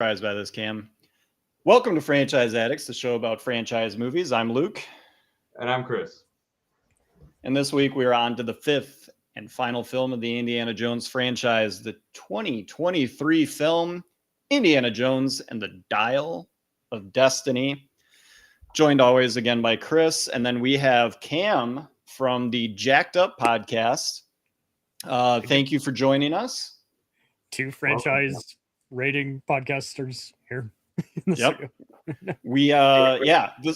Surprised by this, Cam. Welcome to Franchise Addicts, the show about franchise movies. I'm Luke. And I'm Chris. And this week we are on to the fifth and final film of the Indiana Jones franchise, the 2023 film, Indiana Jones and the Dial of Destiny. Joined always again by Chris. And then we have Cam from the Jacked Up podcast. Thank you for joining us. Two franchise rating podcasters here. Yep.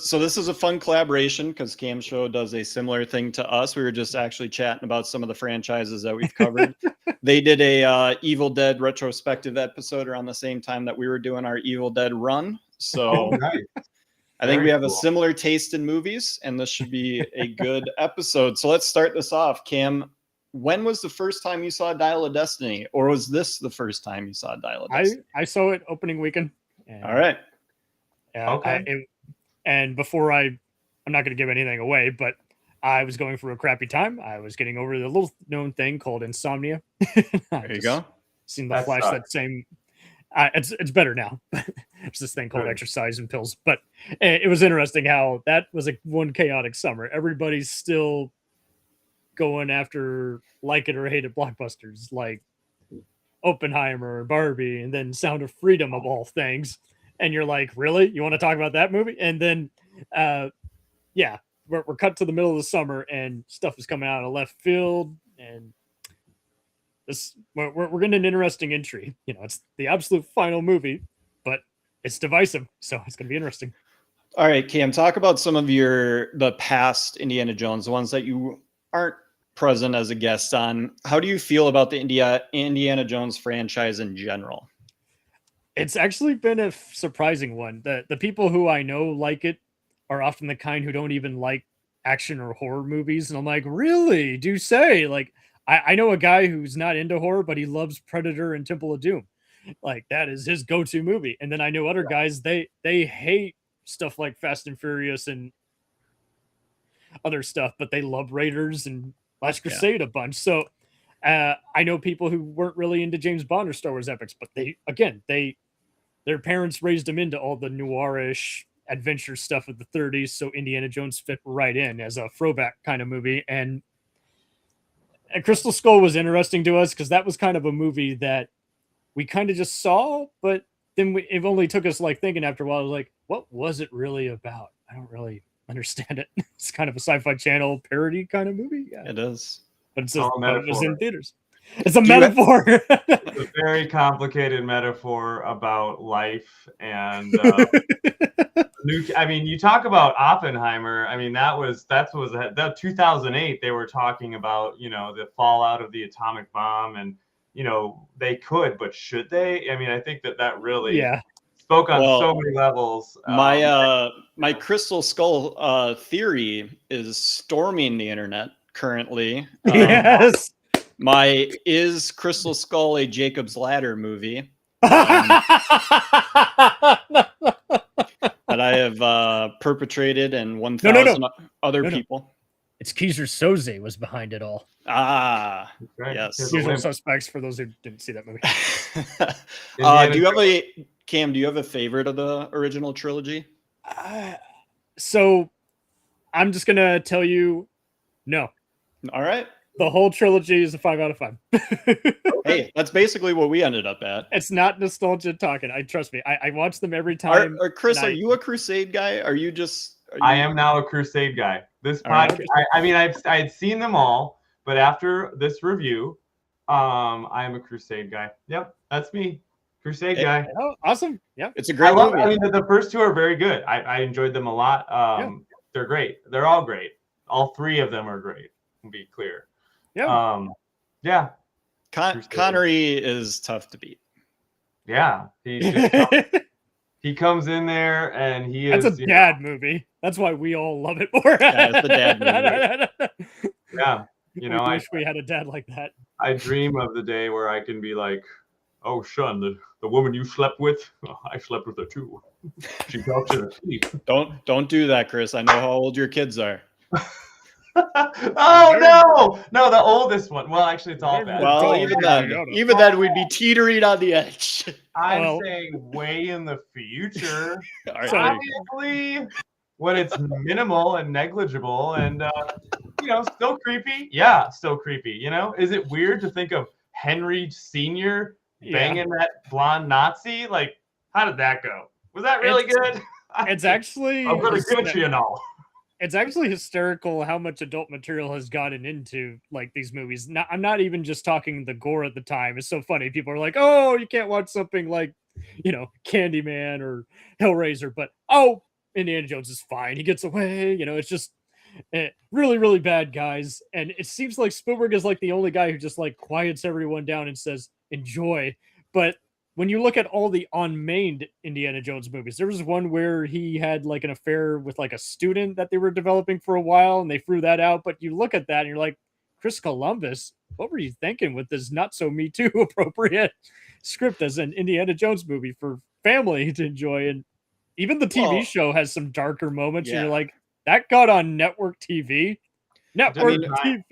So this is a fun collaboration because Cam Show does a similar thing to us. We were just actually chatting about some of the franchises that we've covered. They did a Evil Dead retrospective episode around the same time that we were doing our Evil Dead run. So Nice. I think we have a similar taste in movies, and this should be a good episode. So let's start this off. Cam, when was the first time you saw Dial of Destiny, or was this the first time you saw Dial of Destiny? I saw it opening weekend. All right. Okay. And before I'm not going to give anything away, but I was going through a crappy time. I was getting over the little known thing called insomnia. There you go. Seen the Flash that same. It's better now. It's this thing called exercise and pills. But it was interesting how that was one chaotic summer. Everybody's still going after like it or hate it blockbusters like Oppenheimer, Barbie, and then Sound of Freedom of all things. And you're like, really? You want to talk about that movie? And then, we're cut to the middle of the summer and stuff is coming out of left field. And we're getting an interesting entry. You know, it's the absolute final movie, but it's divisive. So it's going to be interesting. All right, Cam, talk about some of the past Indiana Jones, the ones that you aren't present as a guest on. How do you feel about the Indiana Jones franchise in general? It's actually been a surprising one. The people who I know like it are often the kind who don't even like action or horror movies. And I'm like, really? Do say? Like, I know a guy who's not into horror, but he loves Predator and Temple of Doom. Like, that is his go-to movie. And then I know other guys, they hate stuff like Fast and Furious and other stuff, but they love Raiders and Last Crusade a bunch. So I know people who weren't really into James Bond or Star Wars epics, but their parents raised them into all the noirish adventure stuff of the 30s. So Indiana Jones fit right in as a throwback kind of movie. And Crystal Skull was interesting to us because that was kind of a movie that we kind of just saw, but then it only took us like thinking after a while, like, what was it really about? I don't really understand it. It's kind of a Sci-Fi Channel parody kind of movie. Yeah, it is. But it was in theaters. It's a metaphor. It's a very complicated metaphor about life and you talk about Oppenheimer. I mean, that was 2008. They were talking about, the fallout of the atomic bomb, and they could, but should they? I mean, I think that really spoke on so many levels. My Crystal Skull theory is storming the internet currently. Yes. Is Crystal Skull a Jacob's Ladder movie? That I have perpetrated and 1,000 other people. It's Kaiser Soze was behind it all. Ah, right. Yes. Usual Suspects for those who didn't see that movie. Do you have a favorite of the original trilogy? So I'm just going to tell you, no. All right. The whole trilogy is a 5 out of 5. Hey, that's basically what we ended up at. It's not nostalgia talking. Trust me. I watch them every time. Chris, are you a Crusade guy? I am now a Crusade guy. This podcast. I had seen them all, but after this review, I am a Crusade guy. Yep, that's me. Crusade guy. Oh, awesome. Yeah, it's a great movie. I mean, the first two are very good. I enjoyed them a lot. They're great. They're all great. All three of them are great. To be clear. Yeah. Connery is tough to beat. Yeah, he comes in there and he is. That's a dad movie. That's why we all love it more. Yeah, it's a dad movie. Yeah, I wish we had a dad like that. I dream of the day where I can be like, "Oh, Sean, the woman you slept with, I slept with her too. She talks in her sleep." Don't do that, Chris. I know how old your kids are. Oh no, the oldest one. Well, actually, it's all bad. Well, Oh, even then, we'd be teetering on the edge. I'm well- saying way in the future. All right, So- there you Probably when it's minimal and negligible and still creepy. Yeah, still creepy. Is it weird to think of Henry Sr. banging that blonde Nazi? Like, how did that go? Was that really good? It's actually I'm gonna give it to you now. it's actually hysterical how much adult material has gotten into like these movies. I'm not even just talking the gore at the time. It's so funny. People are like, "Oh, you can't watch something like, Candyman or Hellraiser," but Indiana Jones is fine. He gets away. It's just really, really bad, guys. And it seems like Spielberg is like the only guy who just like quiets everyone down and says, "Enjoy." But when you look at all the unmade Indiana Jones movies, there was one where he had like an affair with like a student that they were developing for a while and they threw that out. But you look at that and you're like, Chris Columbus, what were you thinking with this not so Me Too appropriate script as an Indiana Jones movie for family to enjoy? And even the TV show has some darker moments. And you're like, that got on network TV? Network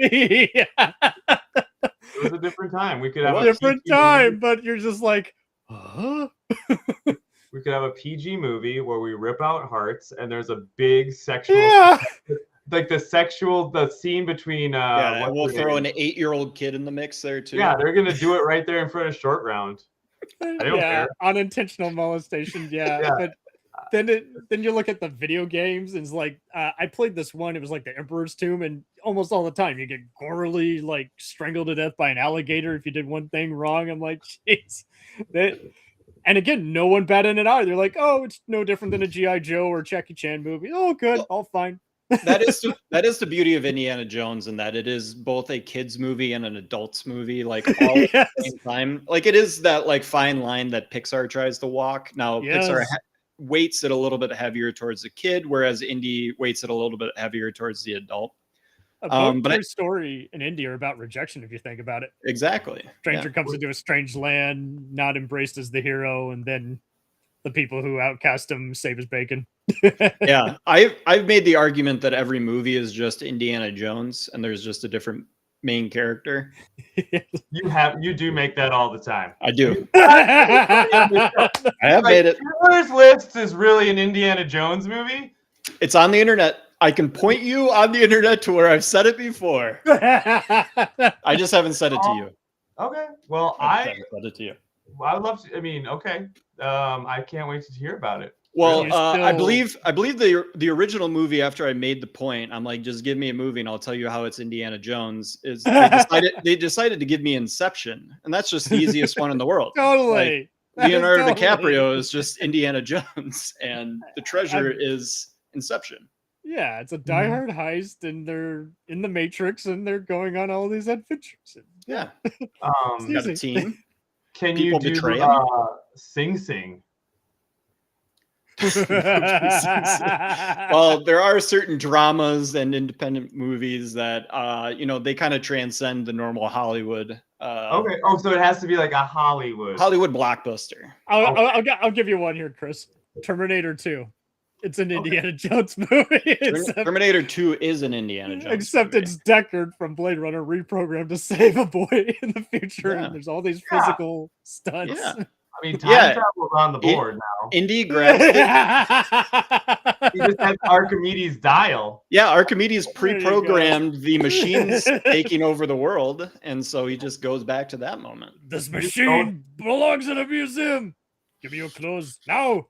TV. It was a different time. We could have a different PG time, movie. but you're just like, huh? We could have a PG movie where we rip out hearts and there's a big sexual, like the scene between. we'll throw an 8-year-old kid in the mix there too. Yeah, they're gonna do it right there in front of Short Round. I don't care. Unintentional molestation. Yeah. But then you look at the video games and it's like I played this one. It was like the Emperor's Tomb, and almost all the time you get gorily like strangled to death by an alligator if you did one thing wrong. I'm like, jeez. And again, no one batted an eye. They're like, oh, it's no different than a G.I. Joe or Jackie Chan movie. Oh, good, all fine. that is the beauty of Indiana Jones, in that it is both a kids movie and an adults movie, like all at the same time. Like it is that like fine line that Pixar tries to walk. Now Pixar weights it a little bit heavier towards the kid, whereas Indy weights it a little bit heavier towards the adult. But Toy Story and Indy are about rejection, if you think about it. Exactly. Stranger comes into a strange land, not embraced as the hero, and then the people who outcast him save his bacon. Yeah, I've made the argument that every movie is just Indiana Jones, and there's just a different main character. You do make that all the time. I do. I have made it. Schindler's List is really an Indiana Jones movie. It's on the internet. I can point you on the internet to where I've said it before. I just haven't said it to you. Okay. Well, I said it to you. I would love to. I mean, okay. I can't wait to hear about it. Well, I believe the original movie, after I made the point, I'm like, just give me a movie and I'll tell you how it's Indiana Jones. They decided to give me Inception, and that's just the easiest one in the world. Totally. Like, Leonardo DiCaprio is just Indiana Jones, and the treasure is Inception. Yeah, it's a diehard heist, and they're in the Matrix, and they're going on all these adventures. Yeah. Got a team. Can People you betray do Sing Sing? Well, there are certain dramas and independent movies that they kind of transcend the normal Hollywood. Okay. Oh, so it has to be like a Hollywood blockbuster. I'll give you one here, Chris. Terminator 2. It's an Indiana Jones movie. Terminator 2 is an Indiana Jones except movie. It's Deckard from Blade Runner reprogrammed to save a boy in the future. Yeah. And there's all these physical stunts. Yeah. I mean, time travel's on the board now. Indy grabs it. He just has Archimedes' dial. Yeah, Archimedes pre-programmed the machines taking over the world, and so he just goes back to that moment. This machine belongs in a museum. Give me your clothes now.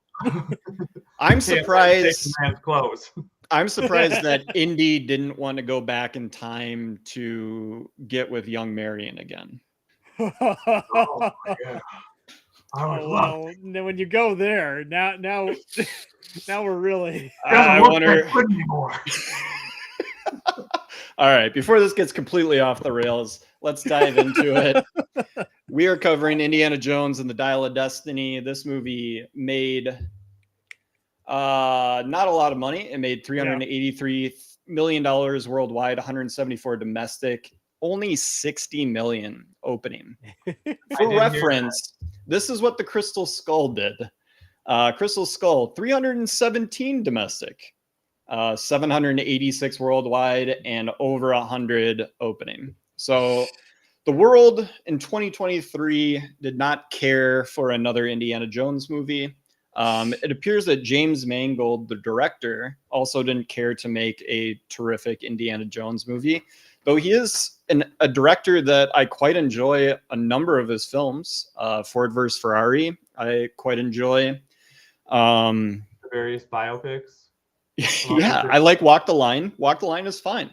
I'm surprised. I'm Clothes. surprised that Indy didn't want to go back in time to get with young Marion again. Oh my God. Well, when you go there, now we're really. I wonder. All right, before this gets completely off the rails, let's dive into it. We are covering Indiana Jones and the Dial of Destiny. This movie made not a lot of money. It made $383 million worldwide, 174 domestic, only 60 million opening. For reference, this is what the Crystal Skull did. Crystal Skull, 317 domestic, 786 worldwide, and over 100 opening. So the world in 2023 did not care for another Indiana Jones movie. It appears that James Mangold, the director, also didn't care to make a terrific Indiana Jones movie, though he is a director that I quite enjoy a number of his films. Ford vs. Ferrari, I quite enjoy. Various biopics. Yeah, I like Walk the Line. Walk the Line is fine.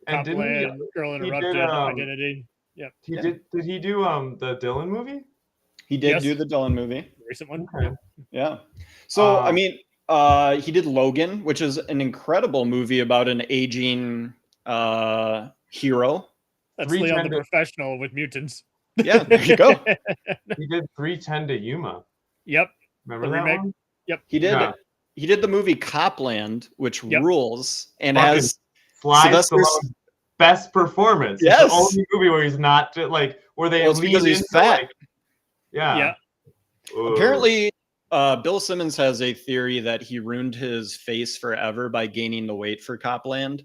And didn't Girl he Interrupted, did, Identity. Yep. Did he do the Dylan movie? He did do the Dylan movie. Recent one. Okay. Yeah. So I mean, he did Logan, which is an incredible movie about an aging hero. That's Leon the Professional with mutants. Yeah, there you go. He did 310 to Yuma. Yep. Remember the that remake? one? Yep. He did. Yeah. He did the movie Copland, which rules and Fucking has Sylvester's best performance. Yes. It's the only movie where he's not like where they. Well, it's because he's fat. Like, yeah. Apparently, Bill Simmons has a theory that he ruined his face forever by gaining the weight for Copland,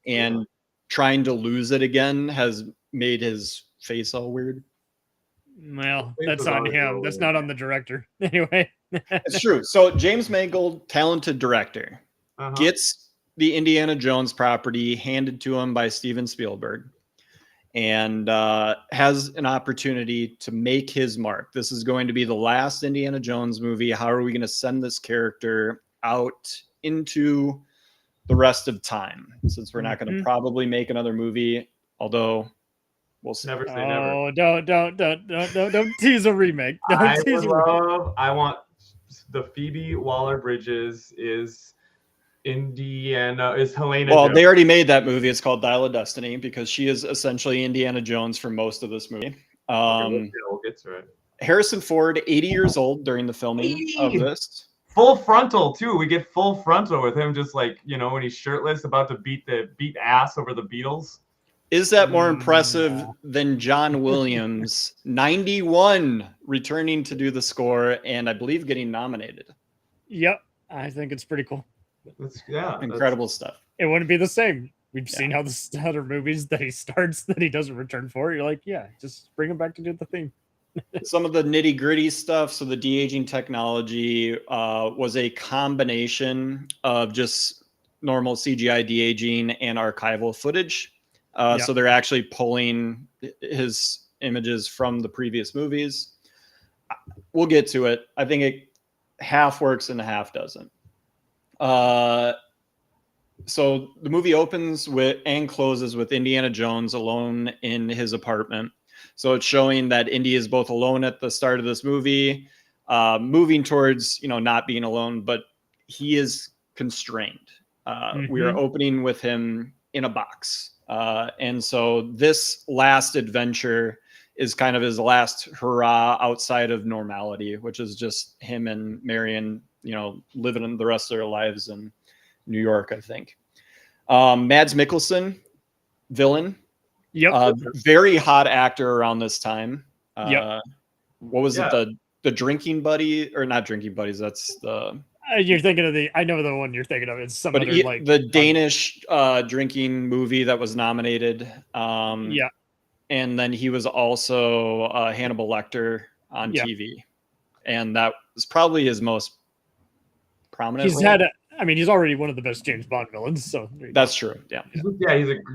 and trying to lose it again has made his face all weird. Well, that's on him. That's not on the director. Anyway. It's true. So James Mangold, talented director, gets the Indiana Jones property handed to him by Steven Spielberg, and has an opportunity to make his mark. This is going to be the last Indiana Jones movie. How are we going to send this character out into the rest of time, since we're not going to probably make another movie, although we'll see. Never say never. Oh, don't tease a remake. I want the Phoebe Waller-Bridges is Indiana, is Helena. Well, Jones. they already made that movie. It's called Dial of Destiny, because she is essentially Indiana Jones for most of this movie. We'll get to it. Harrison Ford, 80 years old during the filming of this. Full frontal too. We get full frontal with him, just like, you know, when he's shirtless, about to beat ass over the Beatles. Is that more impressive than John Williams, 91, returning to do the score and I believe getting nominated? Yep, I think it's pretty cool. Incredible stuff. It wouldn't be the same. We've seen how the other movies that he starts that he doesn't return for. You're like, yeah, just bring him back to do the theme. Some of the nitty gritty stuff. So the de-aging technology was a combination of just normal CGI de-aging and archival footage. So they're actually pulling his images from the previous movies. We'll get to it. I think it half works and half doesn't. So the movie opens with and closes with Indiana Jones alone in his apartment. So it's showing that Indy is both alone at the start of this movie, moving towards, not being alone, but he is constrained. We are opening with him in a box. And so this last adventure is kind of his last hurrah outside of normality, which is just him and Marion, living in the rest of their lives in New York, I think. Mads Mikkelsen, villain. Yep. Very hot actor around this time. Yep. What was it? The drinking buddy, or not drinking buddies? That's the. You're thinking of I know the one you're thinking of. It's some other the Danish drinking movie that was nominated. Yeah. And then he was also Hannibal Lecter on TV, and that was probably his most prominent. He's already one of the best James Bond villains. So that's true. Yeah.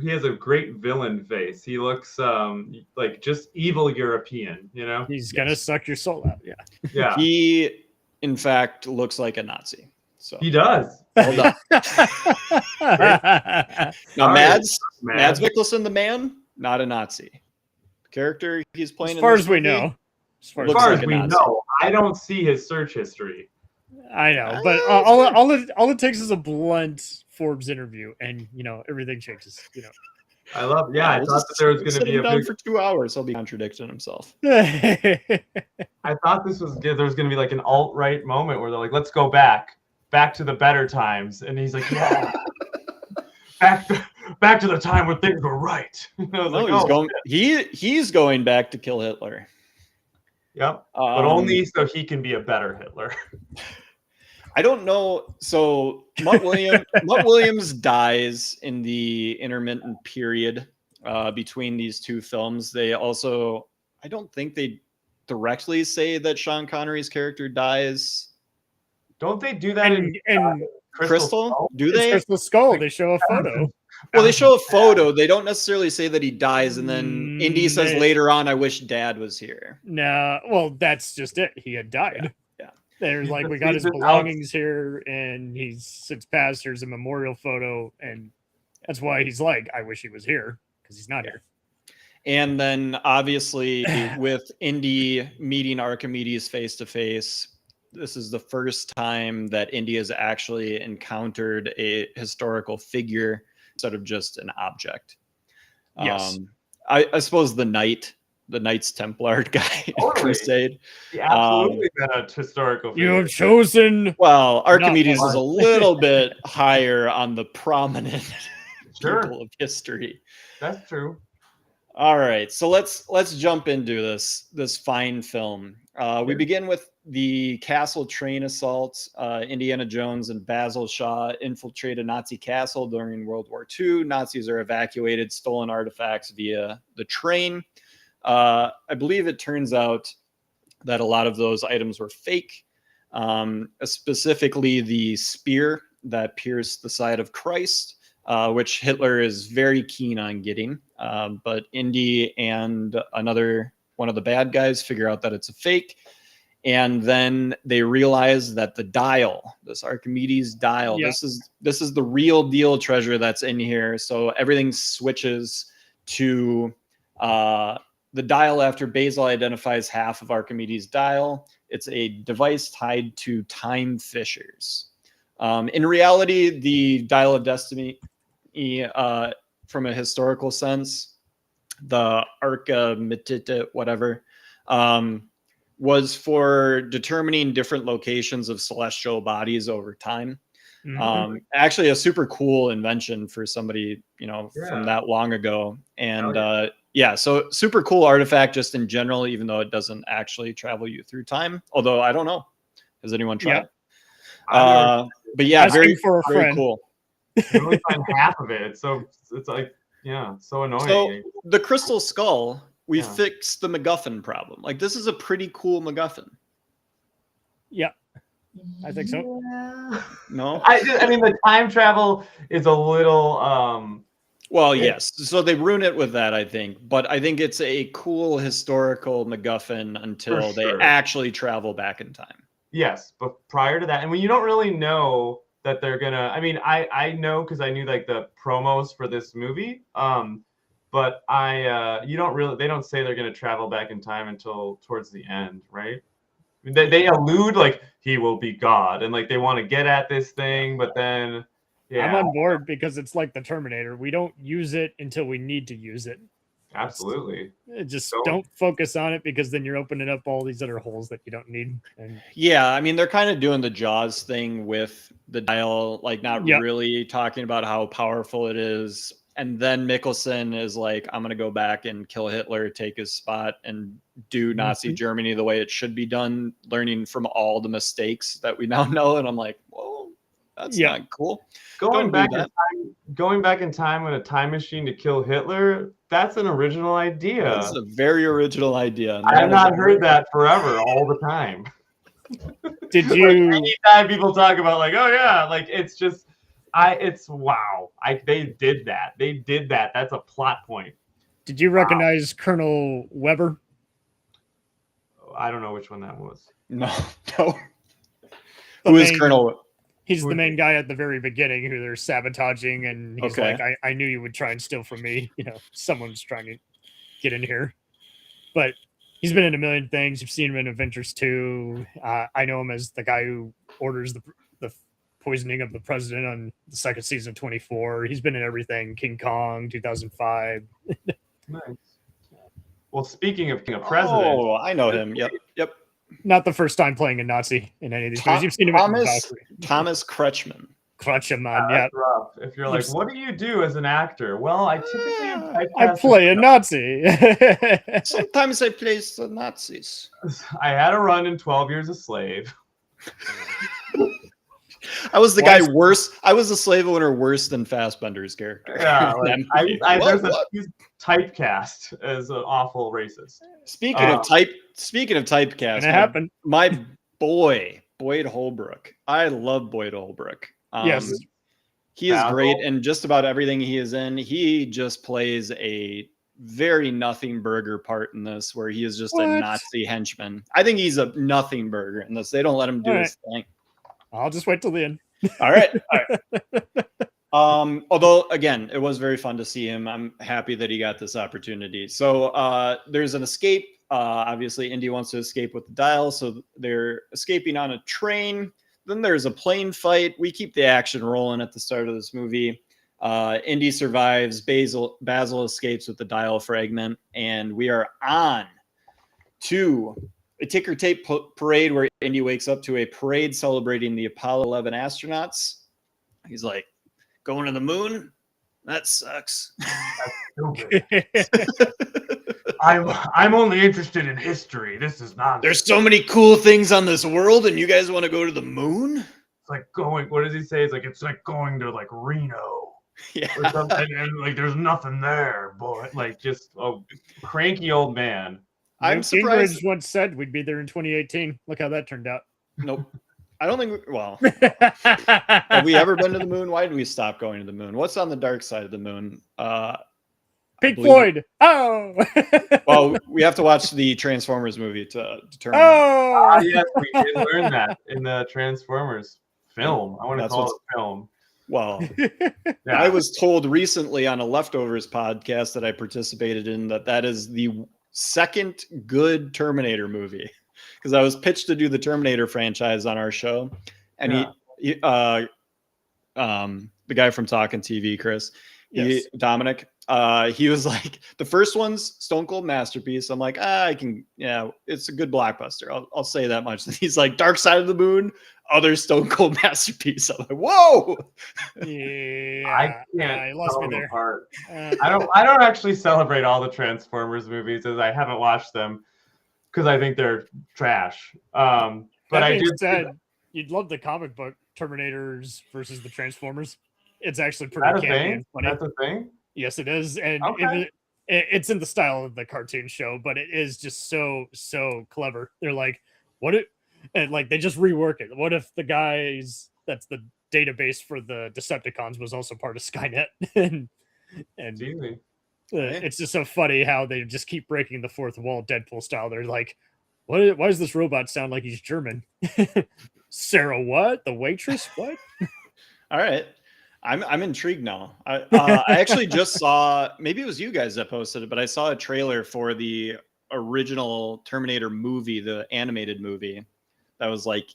He has a great villain face. He looks like just evil European. He's gonna suck your soul out. Yeah. Yeah. He, in fact, looks like a Nazi. So he does. Hold on. Now, Mads Mikkelsen, the man, not a Nazi. The character he's playing. As far as we know. As far as we know, I don't see his search history. I know, but all it takes is a blunt Forbes interview, and everything changes. I thought that there was going to be for 2 hours. He'll be contradicting himself. I thought there was going to be like an alt-right moment where they're like, "Let's go back to the better times," and he's like, "Yeah, back to the time where things were right." He's going back to kill Hitler. Yep, but only so he can be a better Hitler. I don't know. So Mutt Williams dies in the intermittent period between these two films. They also, I don't think they directly say that Sean Connery's character dies. Don't they do that in Crystal? Skull? Do It's they? Crystal Skull. They show a photo. Well, they show a photo. They don't necessarily say that he dies, and then Indy says later on, "I wish Dad was here." Nah, well, that's just it. He had died. Yeah. They're He's like, the- we got he's his the belongings here, and he's sits past. There's a memorial photo, and that's why he's like, I wish he was here because he's not here. And then obviously with Indy meeting Archimedes face to face, this is the first time that Indy has actually encountered a historical figure instead of just an object. Yes. I suppose the Knights Templar guy in Totally. Crusade. He absolutely been a historical You figure. have chosen. Well, Archimedes one. is a little bit higher on the prominent Sure. people of history. That's true. All right, so let's jump into this fine film. We begin with the castle train assault. Indiana Jones and Basil Shaw infiltrate a Nazi castle during World War II. Nazis are evacuated stolen artifacts via the train. I believe it turns out that a lot of those items were fake, specifically the spear that pierced the side of Christ. Which Hitler is very keen on getting. But Indy and one of the bad guys figure out that it's a fake. And then they realize that the dial, this Archimedes dial, Yeah. this is the real deal treasure that's in here. So everything switches to the dial after Basil identifies half of Archimedes' dial. It's a device tied to time fissures. In reality, the Dial of Destiny, from a historical sense, the Archimedes, whatever, was for determining different locations of celestial bodies over time. Mhm. Actually, a super cool invention for somebody, from that long ago. And so super cool artifact just in general, even though it doesn't actually travel you through time. Although I don't know, has anyone tried? Yeah. But yeah, Asking for a very friend. cool. You only find half of it. It's like, so annoying. So the crystal skull, we Yeah. fixed the MacGuffin problem. Like, this is a pretty cool MacGuffin. Yeah, I think so. Yeah. No? I mean, the time travel is a little. Well, yes. So they ruin it with that, I think. But I think it's a cool historical MacGuffin until they sure. actually travel back in time. Yes, but prior to that, and when you don't really know that they're gonna, I mean, I know because I knew like the promos for this movie, but you don't really, they don't say they're gonna travel back in time until towards the end, right? They allude like he will be God, and like they want to get at this thing, but then I'm on board because it's like the Terminator. We don't use it until we need to use it. Absolutely. Just don't focus on it because then you're opening up all these other holes that you don't need. And yeah, I mean, they're kind of doing the Jaws thing with the dial, like not really talking about how powerful it is. And then Mickelson is like, I'm going to go back and kill Hitler, take his spot, and do Nazi Germany the way it should be done, learning from all the mistakes that we now know. And I'm like, whoa, that's not cool. Going back in time with a time machine to kill Hitler, that's an original idea. That's a very original idea. I have not heard that forever, all the time. Did you? Anytime people talk about like, oh yeah, like it's just, it's wow. They did that. They did that. That's a plot point. Did you recognize Colonel Weber? I don't know which one that was. No. Who is Colonel? He's the main guy at the very beginning who they're sabotaging, and he's like, I knew you would try and steal from me. Someone's trying to get in here. But he's been in a million things. You've seen him in Avengers 2. I know him as the guy who orders the poisoning of the president on the second season of 24. He's been in everything. King Kong, 2005. Nice. Well, speaking of president. Oh, I know him. Yep. Not the first time playing a Nazi in any of these movies. You've seen him Thomas Kretschmann. Kretschmann, yeah. Rough. If you're like, what do you do as an actor? Well, I typically I play a Nazi. Sometimes I play the Nazis. I had a run in 12 Years a Slave. I was the Why guy is- worse. I was the slave owner worse than Fassbender's character. Yeah, in like, that movie. there's What? he's typecast as an awful racist. Speaking of typecast, Gonna happen. my boy Boyd Holbrook. I love Boyd Holbrook. Yes. He is Basil? great in just about everything he is in. He just plays a very nothing burger part in this, where he is just a What? Nazi henchman. I think he's a nothing burger in this. They don't let him do All his thing. I'll just wait till the end. All right. Although again, it was very fun to see him. I'm happy that he got this opportunity. So there's an escape. Obviously, Indy wants to escape with the dial, so they're escaping on a train. Then there's a plane fight. We keep the action rolling at the start of this movie. Indy survives. Basil escapes with the dial fragment, and we are on to a ticker tape parade where Indy wakes up to a parade celebrating the Apollo 11 astronauts. He's like, going to the moon? That sucks. I'm only interested in history. This is not. There's so many cool things on this world, and you guys want to go to the moon? It's like going. What does he say? It's like going to like Reno. Yeah. Or something, and like there's nothing there, but like just a cranky old man. I'm surprised. Gingrich once said we'd be there in 2018. Look how that turned out. Nope. I don't think. Well, have we ever been to the moon? Why did we stop going to the moon? What's on the dark side of the moon? Pink Floyd. Oh. Well, we have to watch the Transformers movie to determine. Oh. Yes, we did learn that in the Transformers film. I want to That's call what's- it film. Well, Yeah. I was told recently on a Leftovers podcast that I participated in that is the second good Terminator movie, because I was pitched to do the Terminator franchise on our show, and the guy from Talking TV, Chris, Yes. Dominic, he was like, the first one's Stone Cold masterpiece. I'm like, it's a good blockbuster. I'll say that much. And he's like, Dark Side of the Moon, other Stone Cold masterpiece. I'm like, whoa. Yeah. I can't you lost tell me them there. apart. I don't actually celebrate all the Transformers movies, as I haven't watched them because I think they're trash. But That I being do. said, you'd love the comic book Terminators versus the Transformers. It's actually Is pretty that a campy thing? and funny. That's a thing. Yes, it is, and Okay. it's in the style of the cartoon show, but it is just so clever. They're like, what it, and like they just rework it. What if the guys that's the database for the Decepticons was also part of Skynet? and Easy. it's just so funny how they just keep breaking the fourth wall, Deadpool style. They're like, why does this robot sound like he's German? Sarah, what? The waitress? What? All right. I'm intrigued now. I actually just saw, maybe it was you guys that posted it, but I saw a trailer for the original Terminator movie, the animated movie that was like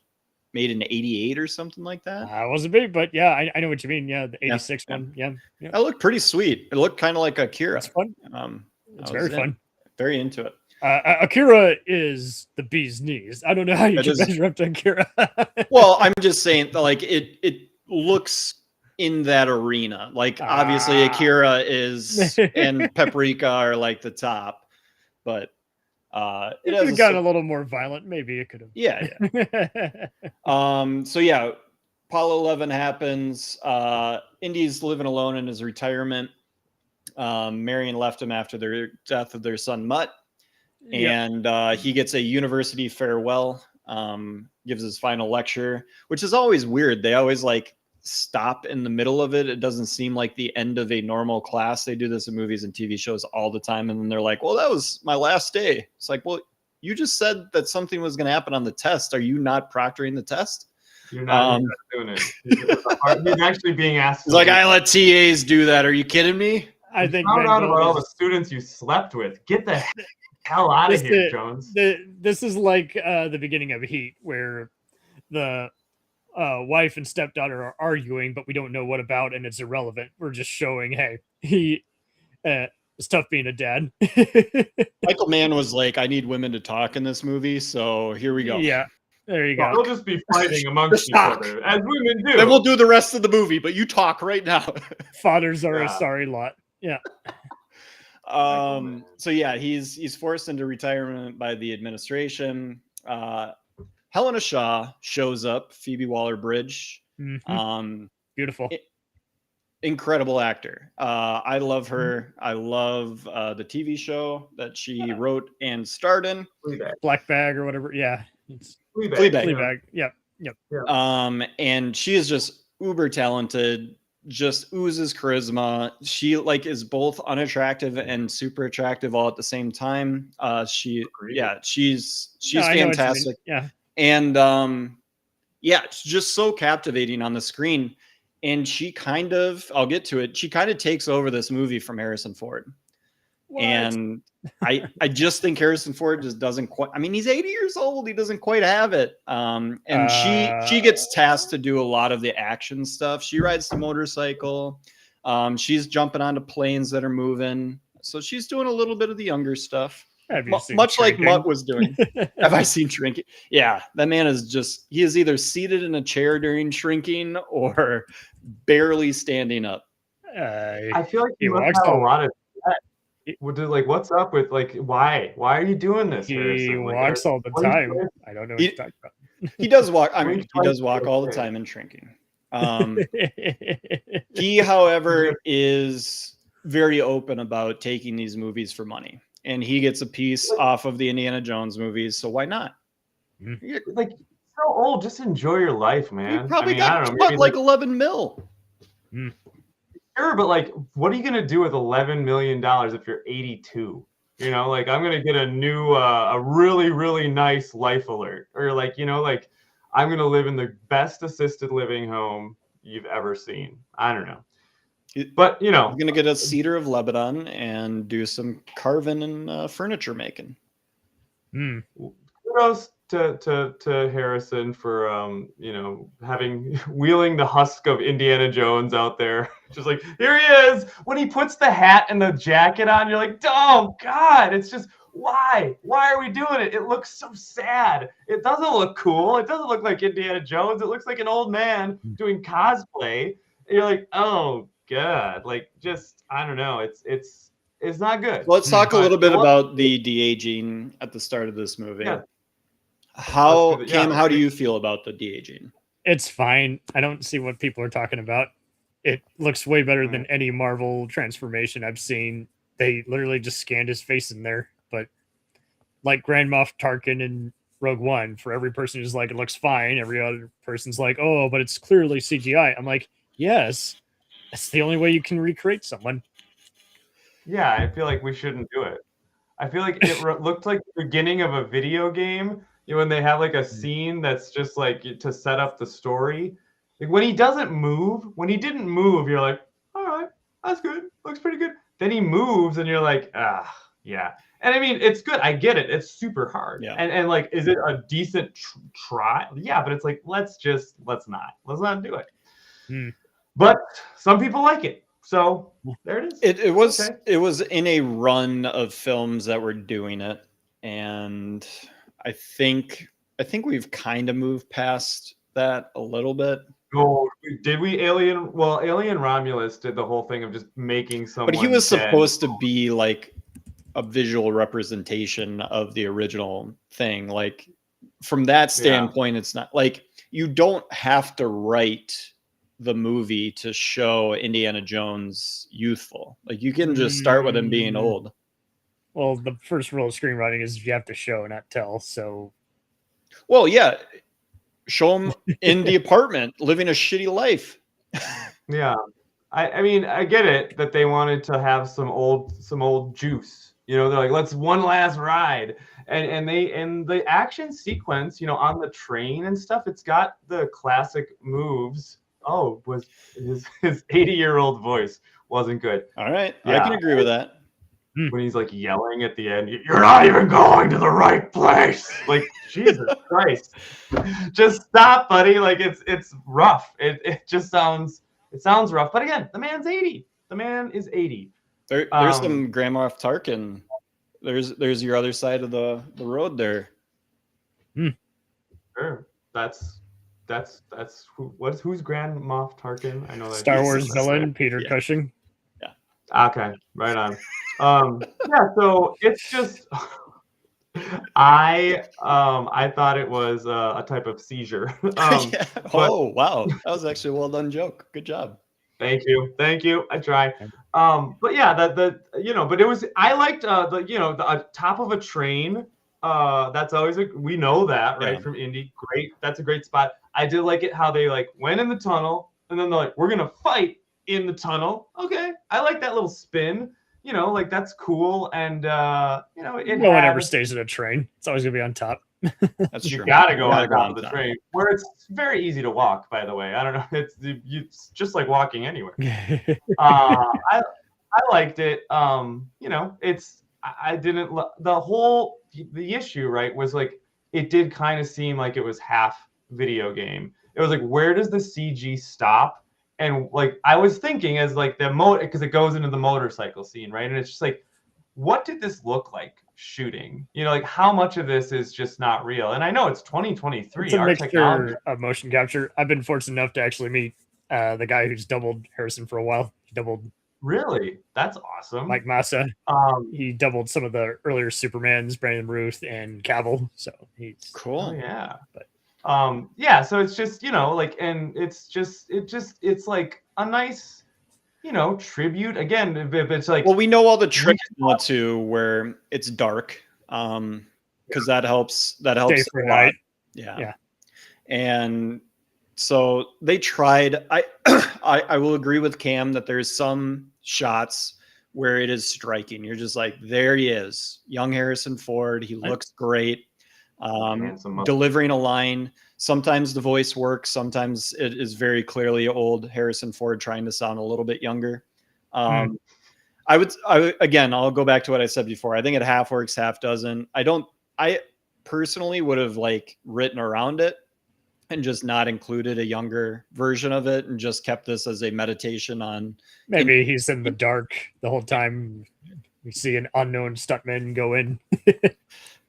made in '88 or something like that. I wasn't big, but yeah, I know what you mean. Yeah, the '86 one. Yeah, That looked pretty sweet. It looked kind of like Akira. it's fun. I It's very was fun. Very into it. Akira is the bee's knees. I don't know how you It can is- measure up to Akira. Well, I'm just saying, like it looks in that arena. Like obviously Akira is and Paprika are like the top, but it If has it gotten a little more violent, maybe it could have. yeah. So yeah, Apollo 11 happens. Indy's living alone in his retirement. Marion left him after their death of their son Mutt, and he gets a university farewell. Gives his final lecture, which is always weird. They always like stop in the middle of it. It doesn't seem like the end of a normal class. They do this in movies and TV shows all the time, and then they're like, well, that was my last day. It's like, well, you just said that something was going to happen on the test. Are you not proctoring the test? You're not doing it. He's actually being asked. He's like, I let TAs do that. Are you kidding me? I think found out Mango about all the is- students you slept with. Get the hell out of This here, is- Jones. this is like the beginning of Heat, where the wife and stepdaughter are arguing, but we don't know what about, and it's irrelevant. We're just showing, hey, he it's tough being a dad. Michael Mann was like, I need women to talk in this movie, so here we go. Yeah, there you They'll go. just be fighting amongst each Shock. other, as women do. Then we'll do the rest of the movie, but you talk right now. Fathers are a Yeah. sorry lot. Yeah. So yeah, he's forced into retirement by the administration. Helena Shaw shows up, Phoebe Waller-Bridge, Beautiful. Incredible actor. I love her. I love the TV show that she wrote and starred in. Black Bag or whatever. Yeah. It's Fleabag. Yep. And she is just uber talented, just oozes charisma. She like is both unattractive and super attractive all at the same time. She's fantastic. Yeah. And it's just so captivating on the screen. And she kind of, I'll get to it, she kind of takes over this movie from Harrison Ford. What? And I just think Harrison Ford just doesn't quite, I mean, he's 80 years old. He doesn't quite have it. And she gets tasked to do a lot of the action stuff. She rides the motorcycle. She's jumping onto planes that are moving. So she's doing a little bit of the younger stuff. Much like Mutt was doing. Have I seen Shrinking? Yeah, that man is just, he is either seated in a chair during Shrinking or barely standing up. I feel like he must have a lot of like, what's up with like, why are you doing this? He walks all the time. I don't know what you're talking about. He does walk. I mean, he does walk all the time in Shrinking. He, however, is very open about taking these movies for money. And he gets a piece off of the Indiana Jones movies, so why not? Like, so old, just enjoy your life, man. You probably got like 11 mil. Sure, but like, what are you gonna do with $11 million if you're 82? You know, like, I'm gonna get a new, a really, really nice Life Alert, or like, you know, like, I'm gonna live in the best assisted living home you've ever seen. I don't know. But, you know, I'm going to get a cedar of Lebanon and do some carving and furniture making. Kudos to Harrison for, you know, wheeling the husk of Indiana Jones out there. Just like, here he is. When he puts the hat and the jacket on, you're like, oh, God, it's just, why? Why are we doing it? It looks so sad. It doesn't look cool. It doesn't look like Indiana Jones. It looks like an old man doing cosplay. And you're like, oh, God, like, just, I don't know. It's not good. Let's talk a little bit about the de-aging at the start of this movie. Yeah. Cam, how do you feel about the de-aging? It's fine. I don't see what people are talking about. It looks way better than any Marvel transformation I've seen. They literally just scanned his face in there. But like Grand Moff Tarkin in Rogue One, for every person who's like, it looks fine. Every other person's like, oh, but it's clearly CGI. I'm like, yes. That's the only way you can recreate someone. Yeah, I feel like we shouldn't do it. I feel like it looked like the beginning of a video game, you know, when they have like a scene that's just like to set up the story. Like when he didn't move, you're like, all right, that's good. Looks pretty good. Then he moves and you're like, yeah. And I mean, it's good. I get it. It's super hard. Yeah. And like, is it a decent try? Yeah, but it's like, let's not do it. But some people like it, so there it is. It was in a run of films that were doing it, and I think we've kind of moved past that a little bit. Oh, did we? Alien Romulus did the whole thing of just making someone. But he was supposed to be like a visual representation of the original thing. Like from that standpoint, It's not like you don't have to write the movie to show Indiana Jones youthful. Like you can just start with him being old. Well, the first rule of screenwriting is you have to show, not tell. So, well, yeah, show him in the apartment living a shitty life. Yeah, I mean, I get it that they wanted to have some old juice. You know, they're like, let's one last ride, and the action sequence, you know, on the train and stuff. It's got the classic moves. Oh, was his 80-year-old voice wasn't good. All right. Yeah. I can agree with that. When he's like yelling at the end, you're not even going to the right place. Like, Jesus Christ. Just stop, buddy. Like it's rough. It just sounds rough. But again, the man's 80. The man is 80. There's some Grand Moff Tarkin. There's your other side of the road there. Sure. Who's Grand Moff Tarkin? I know that Star Wars villain Peter Cushing. Yeah. Okay, right on. Yeah, so it's just I thought it was a type of seizure. Yeah. But Oh, wow. That was actually a well done joke. Good job. thank you. I try. But yeah, but it was. I liked the top of a train. That's always we know that, right, Yeah. from Indy. Great, that's a great spot. I did like it how they like went in the tunnel and then they're like, we're gonna fight in the tunnel. Okay, I like that little spin. Like that's cool, and it No one had. ever stays in a train. It's always gonna be on top. That's You true. gotta go Gotta on go top on of the top. train, where it's very easy to walk. By the way, I don't know. It's just like walking anywhere. I liked it. I didn't the issue, right, was like it did kind of seem like it was half video game. It was like, where does the CG stop? And like I was thinking as like because it goes into the motorcycle scene, right? And it's just like, what did this look like shooting? Like how much of this is just not real? And I know it's 2023. It's a Our technology. mixture of motion capture. I've been fortunate enough to actually meet the guy who's doubled Harrison for a while. He doubled Really? That's awesome. Mike Massa. He doubled some of the earlier Supermans, Brandon Ruth and Cavill. So he's Cool. Oh yeah. But yeah, so it's just, like, and it's like a nice, tribute. Again, if it's like, Well, we know all the tricks now too, where it's dark, because that helps. That helps day a for lot. night. Yeah. And so they tried. I will agree with Cam that there's some shots where it is striking. You're just like, there he is, young Harrison Ford. He looks great. Delivering a line. Sometimes the voice works. Sometimes it is very clearly old Harrison Ford trying to sound a little bit younger. I'll go back to what I said before. I think it half works, half doesn't. I personally would have like written around it and just not included a younger version of it and just kept this as a meditation on. Maybe he's in the dark the whole time. We see an unknown stuntman go in.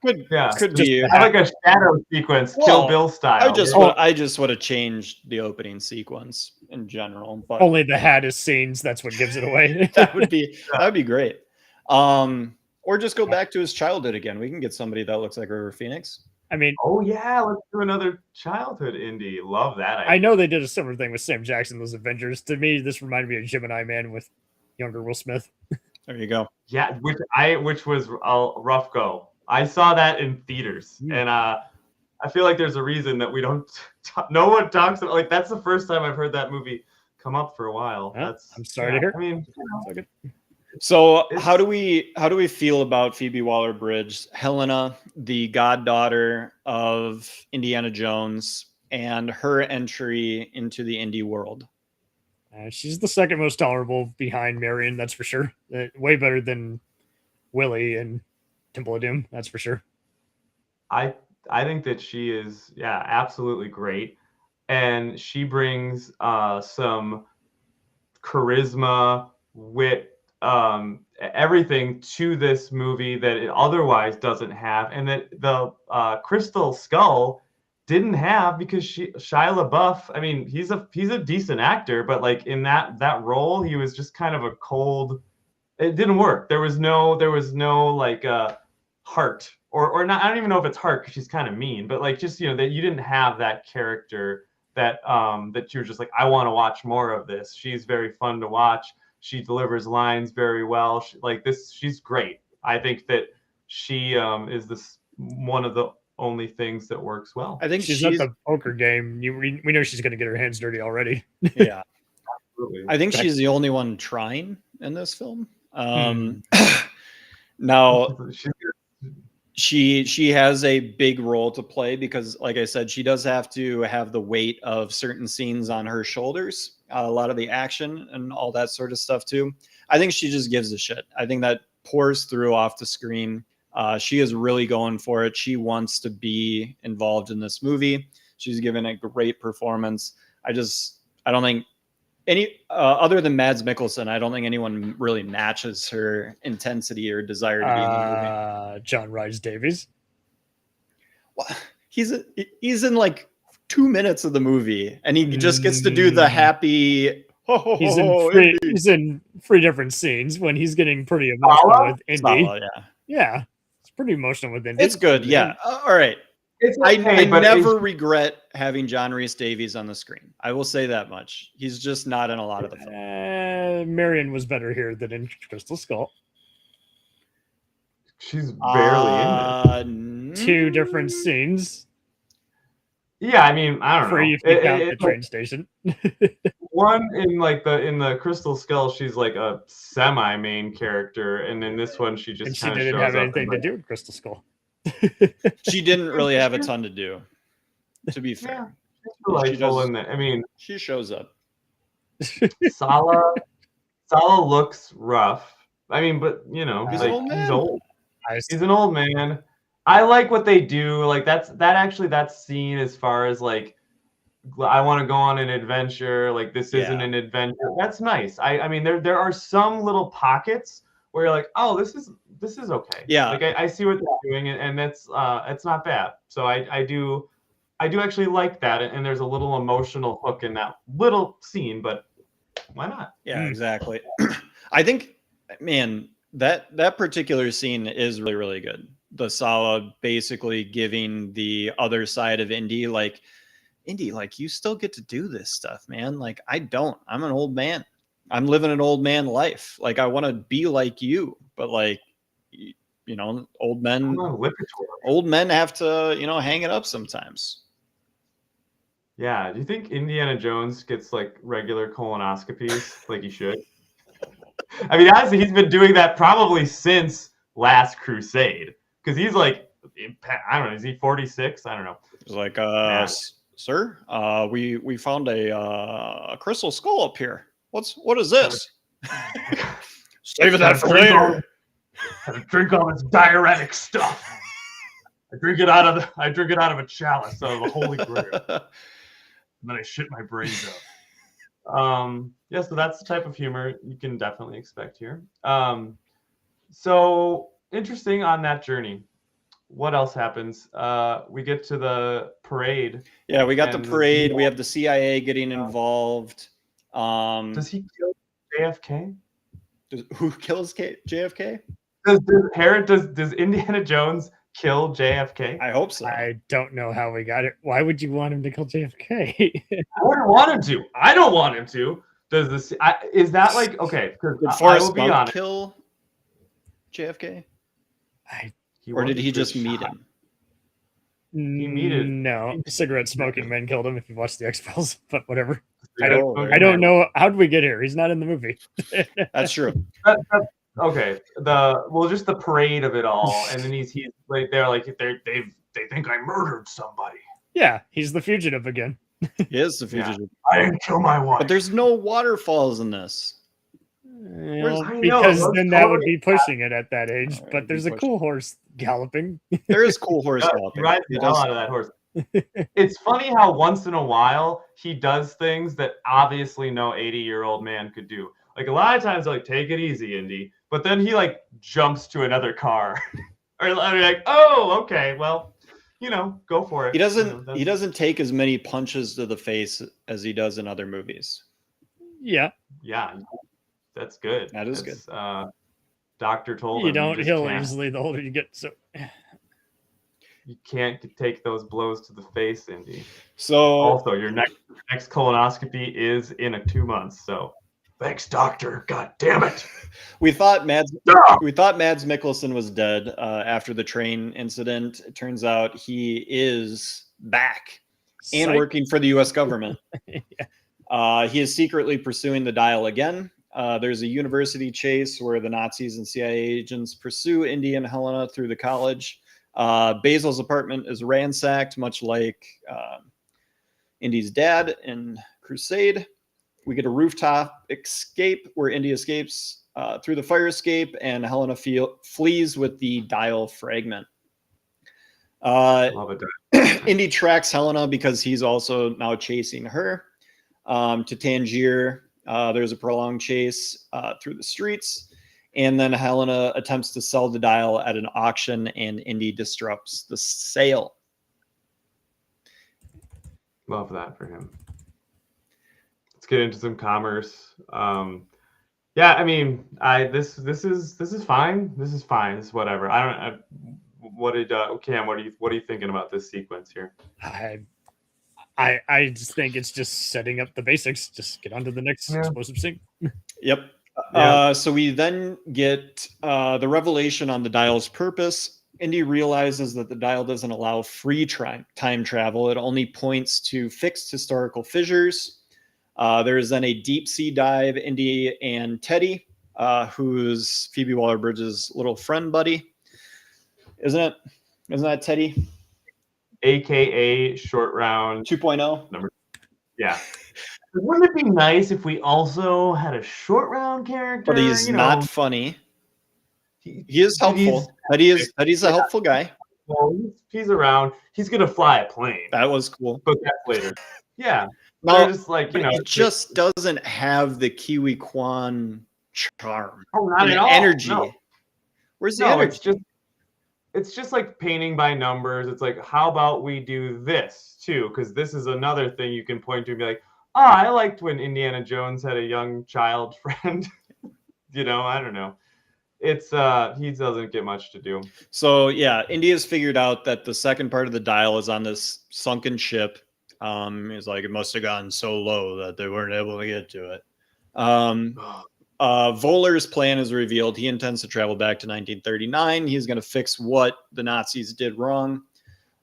Could be like a shadow sequence, Kill Bill style. I just would have changed the opening sequence in general, but only the hat is scenes. That's what gives it away. that would be great. Or just go back to his childhood again. We can get somebody that looks like River Phoenix. I mean, oh yeah, let's do another childhood Indy. Love that idea. I know they did a similar thing with Sam Jackson, those Avengers. To me, this reminded me of Gemini Man with younger Will Smith. There you go. Yeah, which was a rough go. I saw that in theaters, and I feel like there's a reason that we don't. No one talks about, like, that's the first time I've heard that movie come up for a while. I'm sorry to hear. I mean, so how do we feel about Phoebe Waller-Bridge, Helena, the goddaughter of Indiana Jones, and her entry into the Indy world? She's the second most tolerable behind Marion, that's for sure. Way better than Willie and Temple of Doom, that's for sure. I think that she is, absolutely great, and she brings some charisma, wit, everything to this movie that it otherwise doesn't have, and that the Crystal Skull didn't have, because Shia LaBeouf, I mean, he's a decent actor, but like in that role, he was just kind of a cold. It didn't work. There was no like heart, or not. I don't even know if it's heart, because she's kind of mean, but like, just, that you didn't have that character that you're just like, I want to watch more of this. She's very fun to watch. She delivers lines very well. She's great. I think that she is one of the only things that works well. I think she's at the poker game. We know she's going to get her hands dirty already. Yeah, absolutely. I think she's the only one trying in this film. Now, she has a big role to play, because, like I said, she does have to have the weight of certain scenes on her shoulders, a lot of the action and all that sort of stuff too. I think she just gives a shit. I think that pours through off the screen. She is really going for it. She wants to be involved in this movie. She's given a great performance. I don't think any other than Mads Mikkelsen, I don't think anyone really matches her intensity or desire to be in the movie. John Rhys Davies. Well, he's in like 2 minutes of the movie, and he just gets to do the happy. He's in three different scenes when he's getting pretty emotional with Indy. Sala, yeah. Yeah, it's pretty emotional with Indy. It's good. Yeah. All right. It's I okay, but never regret having John Rhys Davies on the screen. I will say that much. He's just not in a lot of the film. Marion was better here than in Crystal Skull. she's barely in it. Two different scenes Yeah, I mean, I don't for know. you if you count the It's train station. one in like in the Crystal Skull, she's like a semi-main character, and in this one, she just And she kind of didn't shows have up anything and, to like, do with Crystal Skull. She didn't really have a ton to do, to be fair. Yeah, she's delightful in it. I mean, She shows up. Sala looks rough. I mean, but you know, He's like, an old man. he's old. He's an old man. I like what they do. Like that scene as far as like I want to go on an adventure. Like this isn't Yeah. an adventure. That's nice. I mean there are some little pockets where you're like, oh, this is okay. Yeah. Like I see what they're doing, and that's it's not bad. So I do actually like that, and there's a little emotional hook in that little scene, but why not? Yeah, exactly. I think, man, that particular scene is really, really good. The Sala basically giving the other side of Indy, like, you still get to do this stuff, man. Like, I don't. I'm an old man. I'm living an old man life. Like, I want to be like you, but like, you know, old men have to, you know, hang it up sometimes. Yeah. Do you think Indiana Jones gets like regular colonoscopies like he should? I mean, honestly, he's been doing that probably since Last Crusade, because he's like, I don't know, is he 46? I don't know. It's like, sir, we found a crystal skull up here. What is this? Save that for later. Drink all this diuretic stuff. I drink it out of a chalice, out of the Holy Grail, and then I shit my brains out. Yeah, so that's the type of humor you can definitely expect here. So interesting on that journey. What else happens? We get to the parade. Yeah, we got the parade. We have the CIA getting involved. Does he kill JFK? Who kills JFK? Does Indiana Jones kill JFK? I hope so. I don't know how we got it. Why would you want him to kill JFK? I wouldn't want him to. I don't want him to. Does this? Is that like okay? Did Forrest Gump kill JFK? Or did he just meet him? No, cigarette smoking men killed him. If you watch the X-Files, but whatever. I don't know. How did we get here? He's not in the movie. That's true. Okay. Just the parade of it all, and then he's right there, like they think I murdered somebody. Yeah, he's the fugitive again. He is the fugitive. Yeah. I didn't kill my wife. But there's no waterfalls in this. Because then that would be pushing it at that age. Right, but there's a cool horse galloping. There is cool horse galloping. He rides the hell out of that horse. It's funny how once in a while he does things that obviously no 80-year-old man could do. Like a lot of times, like, take it easy, Indy. But then he like jumps to another car, or I mean, like, oh, okay, well, you know, go for it. He doesn't. He doesn't take as many punches to the face as he does in other movies. Yeah. Yeah, that's good. That's good. Doctor told him you don't heal easily the older you get. So you can't take those blows to the face, Indy. So also, your next colonoscopy is in 2 months. So thanks, doctor. God damn it. We thought Mads Mikkelsen was dead after the train incident. It turns out he is back and working for the U.S. government. Yeah. He is secretly pursuing the dial again. There's a university chase where the Nazis and CIA agents pursue Indy and Helena through the college. Basil's apartment is ransacked, much like Indy's dad in Crusade. We get a rooftop escape where Indy escapes through the fire escape, and Helena flees with the dial fragment. Love it. Indy tracks Helena because he's also now chasing her to Tangier. There's a prolonged chase through the streets, and then Helena attempts to sell the dial at an auction, and Indy disrupts the sale. Love that for him. Let's get into some commerce. Yeah, I mean, this is fine. This is fine. This is whatever. what did Cam? What are you thinking about this sequence here? I just think it's just setting up the basics. Just get on to the next explosive scene. Yep. Yeah. So we then get the revelation on the dial's purpose. Indy realizes that the dial doesn't allow free time travel. It only points to fixed historical fissures. There is then a deep sea dive. Indy and Teddy, who's Phoebe Waller-Bridge's little friend buddy. Isn't that Teddy? AKA Short Round 2.0. Yeah. Wouldn't it be nice if we also had a Short Round character? But he's not funny. He is helpful. He's a helpful guy. Well, he's around. He's gonna fly a plane. That was cool. But that's later. Yeah. No, they're just like, it just doesn't have the Kiwi Kwan charm. Oh, not at all. Energy. No. Where's the energy? It's just like painting by numbers. It's like, how about we do this too? Because this is another thing you can point to and be like, I liked when Indiana Jones had a young child friend. I don't know. It's he doesn't get much to do. So yeah, India's figured out that the second part of the dial is on this sunken ship. It's like it must have gone so low that they weren't able to get to it. Voeller's plan is revealed. He intends to travel back to 1939. He's going to fix what the Nazis did wrong.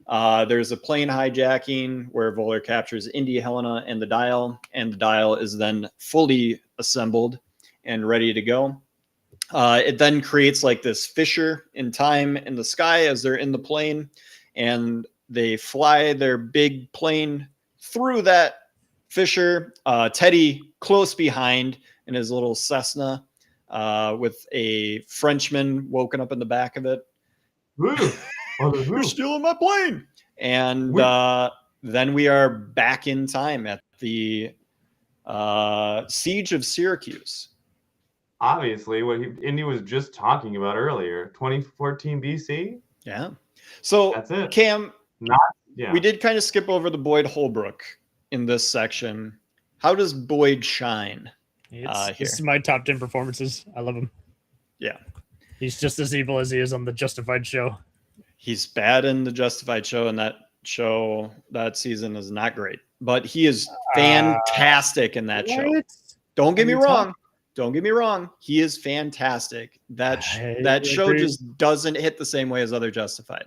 There's a plane hijacking where Voeller captures Indy, Helena, and the dial is then fully assembled and ready to go. It then creates like this fissure in time in the sky as they're in the plane, and they fly their big plane through that fissure. Teddy close behind in his little Cessna with a Frenchman woken up in the back of it. You're stealing my plane. And then we are back in time at the Siege of Syracuse. Obviously, what Indy was just talking about earlier, 2014 BC. Yeah. So that's it. Cam, we did kind of skip over the Boyd Holbrook in this section. How does Boyd shine? This is my top 10 performances. I love him. Yeah. He's just as evil as he is on the Justified show. He's bad in the Justified show, and that season is not great. But he is fantastic in that show. Don't get me wrong. Don't get me wrong. He is fantastic. That show just doesn't hit the same way as other Justified.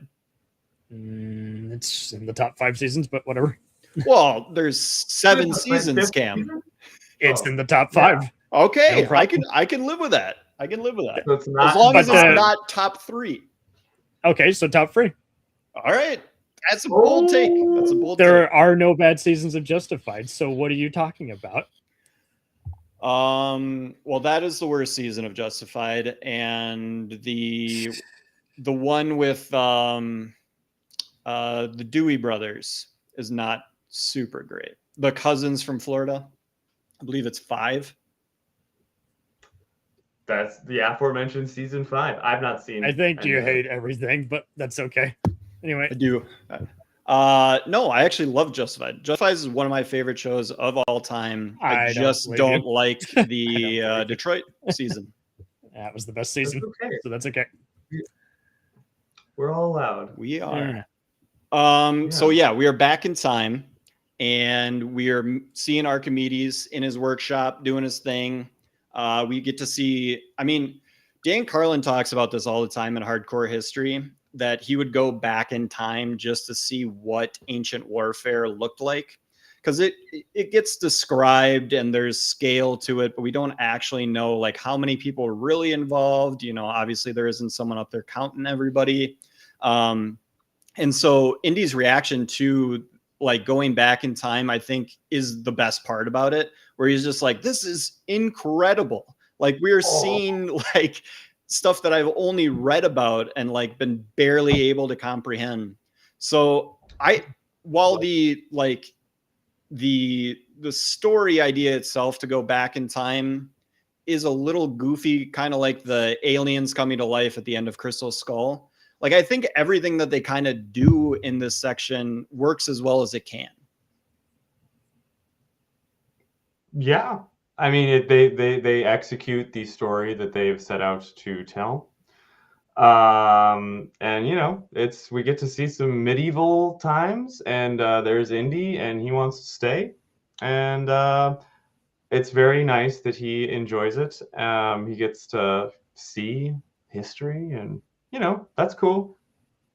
It's in the top 5 seasons, but whatever. Well, there's 7 seasons, Cam. It's in the top 5. Yeah. Okay, no, I can live with that. So it's not, as long as it's not top 3. Okay, so top 3. All right. That's a bold take. There are no bad seasons of Justified. So what are you talking about? Well, that is the worst season of Justified, and the one with the Dewey brothers is not super great. The cousins from Florida, I believe it's 5. That's the aforementioned season 5. I've not seen. I think you hate everything, but that's okay. Anyway, I do. No, I actually love Justified. Justified is one of my favorite shows of all time. I just don't like the Detroit season. That was the best season, so that's okay. We're all allowed. We are. So yeah, we are back in time, and we are seeing Archimedes in his workshop doing his thing. We get to see. I mean, Dan Carlin talks about this all the time in Hardcore History, that he would go back in time just to see what ancient warfare looked like, because it gets described and there's scale to it, but we don't actually know like how many people are really involved. Obviously there isn't someone up there counting everybody. And so Indy's reaction to like going back in time, I think, is the best part about it, where he's just like, this is incredible. Like we're seeing like stuff that I've only read about and like been barely able to comprehend. So while the story idea itself to go back in time is a little goofy, kind of like the aliens coming to life at the end of Crystal Skull, like I think everything that they kind of do in this section works as well as it can. Yeah. I mean, they execute the story that they've set out to tell. And we get to see some medieval times, and there's Indy, and he wants to stay, and it's very nice that he enjoys it. He gets to see history, and that's cool.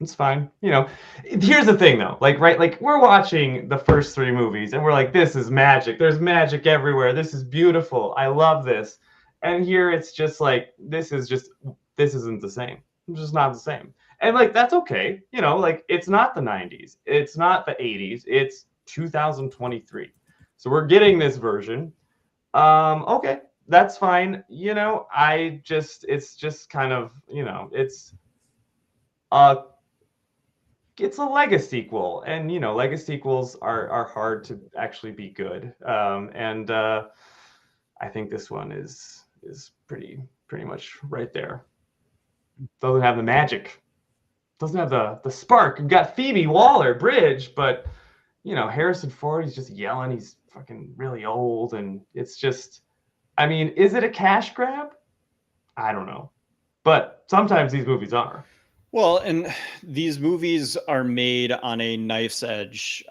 It's fine. Here's the thing though, like we're watching the first 3 movies and we're like, this is magic. There's magic everywhere. This is beautiful. I love this. And here it's just like, this isn't the same. It's just not the same. And like, that's okay. Like it's not the 90s. It's not the 80s. It's 2023. So we're getting this version. Okay, that's fine. It's just kind of, it's a Lego sequel, and Lego sequels are hard to actually be good. And I think this one is pretty much right there. Doesn't have the magic, doesn't have the spark. You've got Phoebe Waller-Bridge, but Harrison Ford, he's just yelling. He's fucking really old, and it's just, I mean, is it a cash grab? I don't know, but sometimes these movies are. Well, and these movies are made on a knife's edge.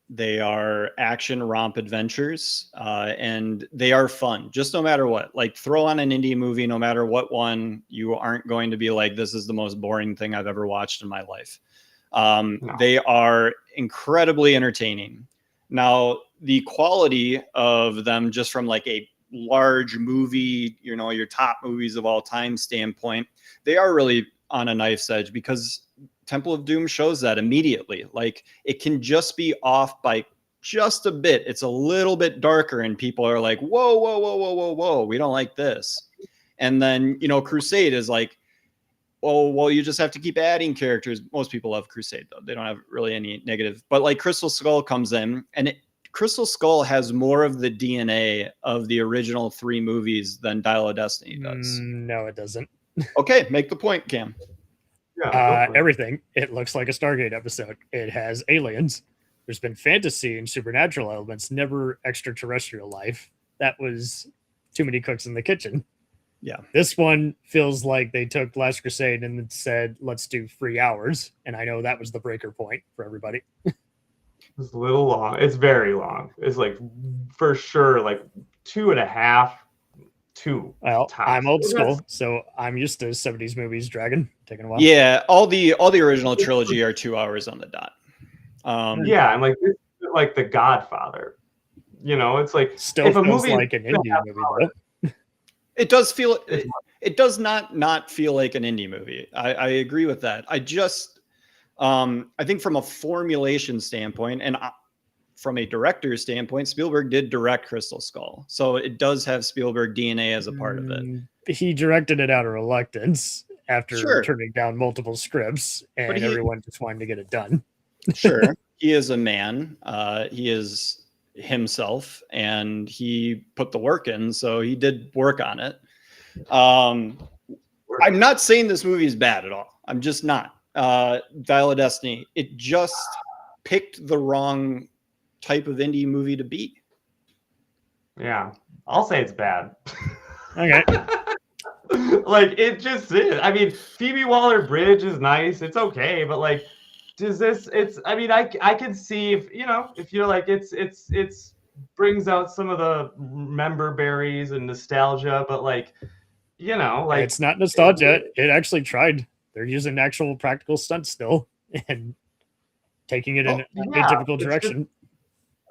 They are action romp adventures, and they are fun, just no matter what. Like, throw on an indie movie, no matter what one, you aren't going to be like, this is the most boring thing I've ever watched in my life. No. They are incredibly entertaining. Now, the quality of them, just from like a large movie, your top movies of all time standpoint, they are really on a knife's edge, because Temple of Doom shows that immediately. Like, it can just be off by just a bit. It's a little bit darker, and people are like, whoa, whoa, whoa, whoa, whoa, whoa, we don't like this. And then, Crusade is like, oh, well, you just have to keep adding characters. Most people love Crusade, though. They don't have really any negative. But like, Crystal Skull comes in, and Crystal Skull has more of the DNA of the original 3 movies than Dial of Destiny does. No, it doesn't. Okay, make the point, Cam. Yeah, everything. It looks like a Stargate episode. It has aliens. There's been fantasy and supernatural elements, never extraterrestrial life. That was too many cooks in the kitchen. Yeah. This one feels like they took Last Crusade and said, let's do 3 hours. And I know that was the breaker point for everybody. It's a little long. It's very long. It's like, for sure, like 2.5. 2. Well, tops. I'm old school, so I'm used to 70s movies dragging, taking a while. Yeah, all the original trilogy are 2 hours on the dot. Yeah, and like, this is like The Godfather. It's like, still if a feels movie like an indie movie, though. It does feel. It does not feel like an indie movie. I agree with that. I think from a formulation standpoint, and from a director's standpoint, Spielberg did direct Crystal Skull, so it does have Spielberg DNA as a part of it. He directed it out of reluctance after turning down multiple scripts, and everyone just wanted to get it done. Sure, he is a man. He is himself, and he put the work in, so he did work on it. I'm not saying this movie is bad at all. I'm just not. Dial of Destiny, it just picked the wrong type of indie movie to be. Yeah, I'll say it's bad. Okay. Like, it just is. I mean, Phoebe Waller-Bridge is nice. It's okay, but like, I can see if you're like, it's brings out some of the member berries and nostalgia, but like, like, it's not nostalgia. It actually tried. They're using actual practical stunts still and taking it in a typical direction.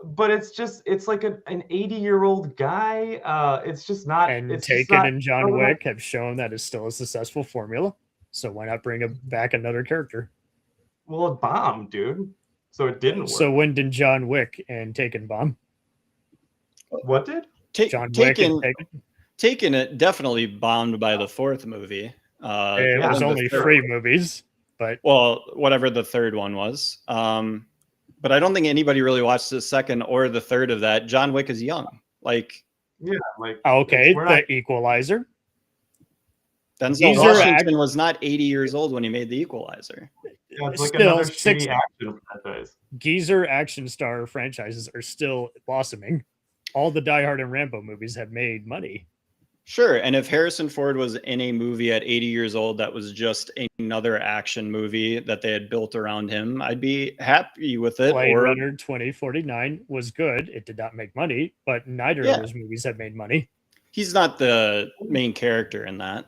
But it's like an 80-year-old guy. It's just not. And Taken and John Wick have shown that is still a successful formula. So why not bring back another character? Well, it bombed, dude. So it didn't work. So when did John Wick and Taken bomb? What did? John Wick and Taken? Taken it definitely bombed by the 4th movie. It was only 3 movies, but whatever the 3rd one was. But I don't think anybody really watched the 2nd or the 3rd of that. John Wick is young. Like, yeah, like, okay, the Equalizer. Denzel Washington was not 80 years old when he made The Equalizer. Yeah, it's like another shitty action franchise. Geezer action star franchises are still blossoming. All the Die Hard and Rambo movies have made money. Sure. And if Harrison Ford was in a movie at 80 years old that was just another action movie that they had built around him, I'd be happy with it. Blade Or Runner 2049 was good. It did not make money, but neither of Yeah. those movies have made money. he's not the main character in that.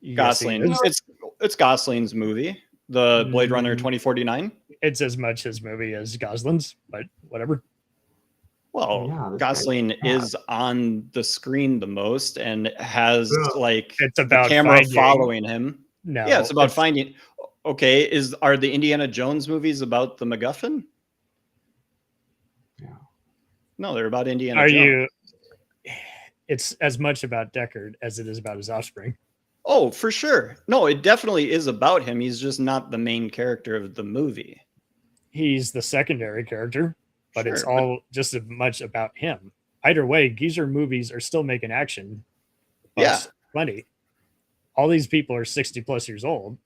Yes, he Gosling. is. It's Gosling's movie, the Blade Runner Mm. 2049. It's as much his movie as Gosling's, but whatever. Well, Yeah, this Gosling guy's bad. is on the screen the most and has Ugh. like It's the about camera finding- following him. No, Yeah, it's about finding. Okay, are the Indiana Jones movies about the MacGuffin? Yeah. No, they're about Indiana Are Jones. It's as much about Deckard as it is about his offspring. Oh, for sure. No, it definitely is about him. He's just not the main character of the movie. He's the secondary character, but it's Sure, all just as much about him. Either way, geezer movies are still making action. Yeah. Plenty. All these people are 60 plus years old.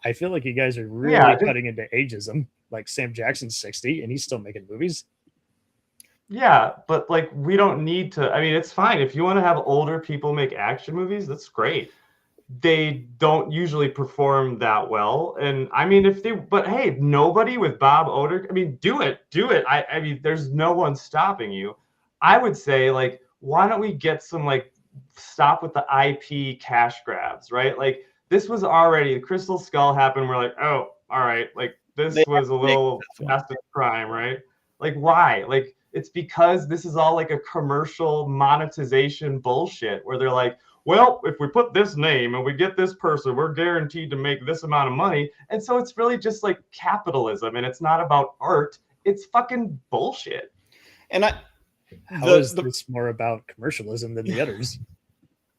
I feel like you guys are really Yeah, I just- cutting into ageism. Like Sam Jackson's 60 and he's still making movies. Yeah, but like we don't need to. I mean, it's fine if you want to have older people make action movies. That's great. They don't usually perform that well, and I mean, but hey, nobody with Bob Odenkirk. I mean, do it. I mean, there's no one stopping you. I would say like, why don't we get some like stop with the IP cash grabs, right? Like this was already Crystal Skull happened. We're like, oh, all right, like this They was a have to make little this one. fast crime, right? Like why? Like it's because this is all like a commercial monetization bullshit where they're like, well, if we put this name and we get this person, we're guaranteed to make this amount of money. And so it's really just like capitalism and it's not about art. It's fucking bullshit. And How is this more about commercialism than the others?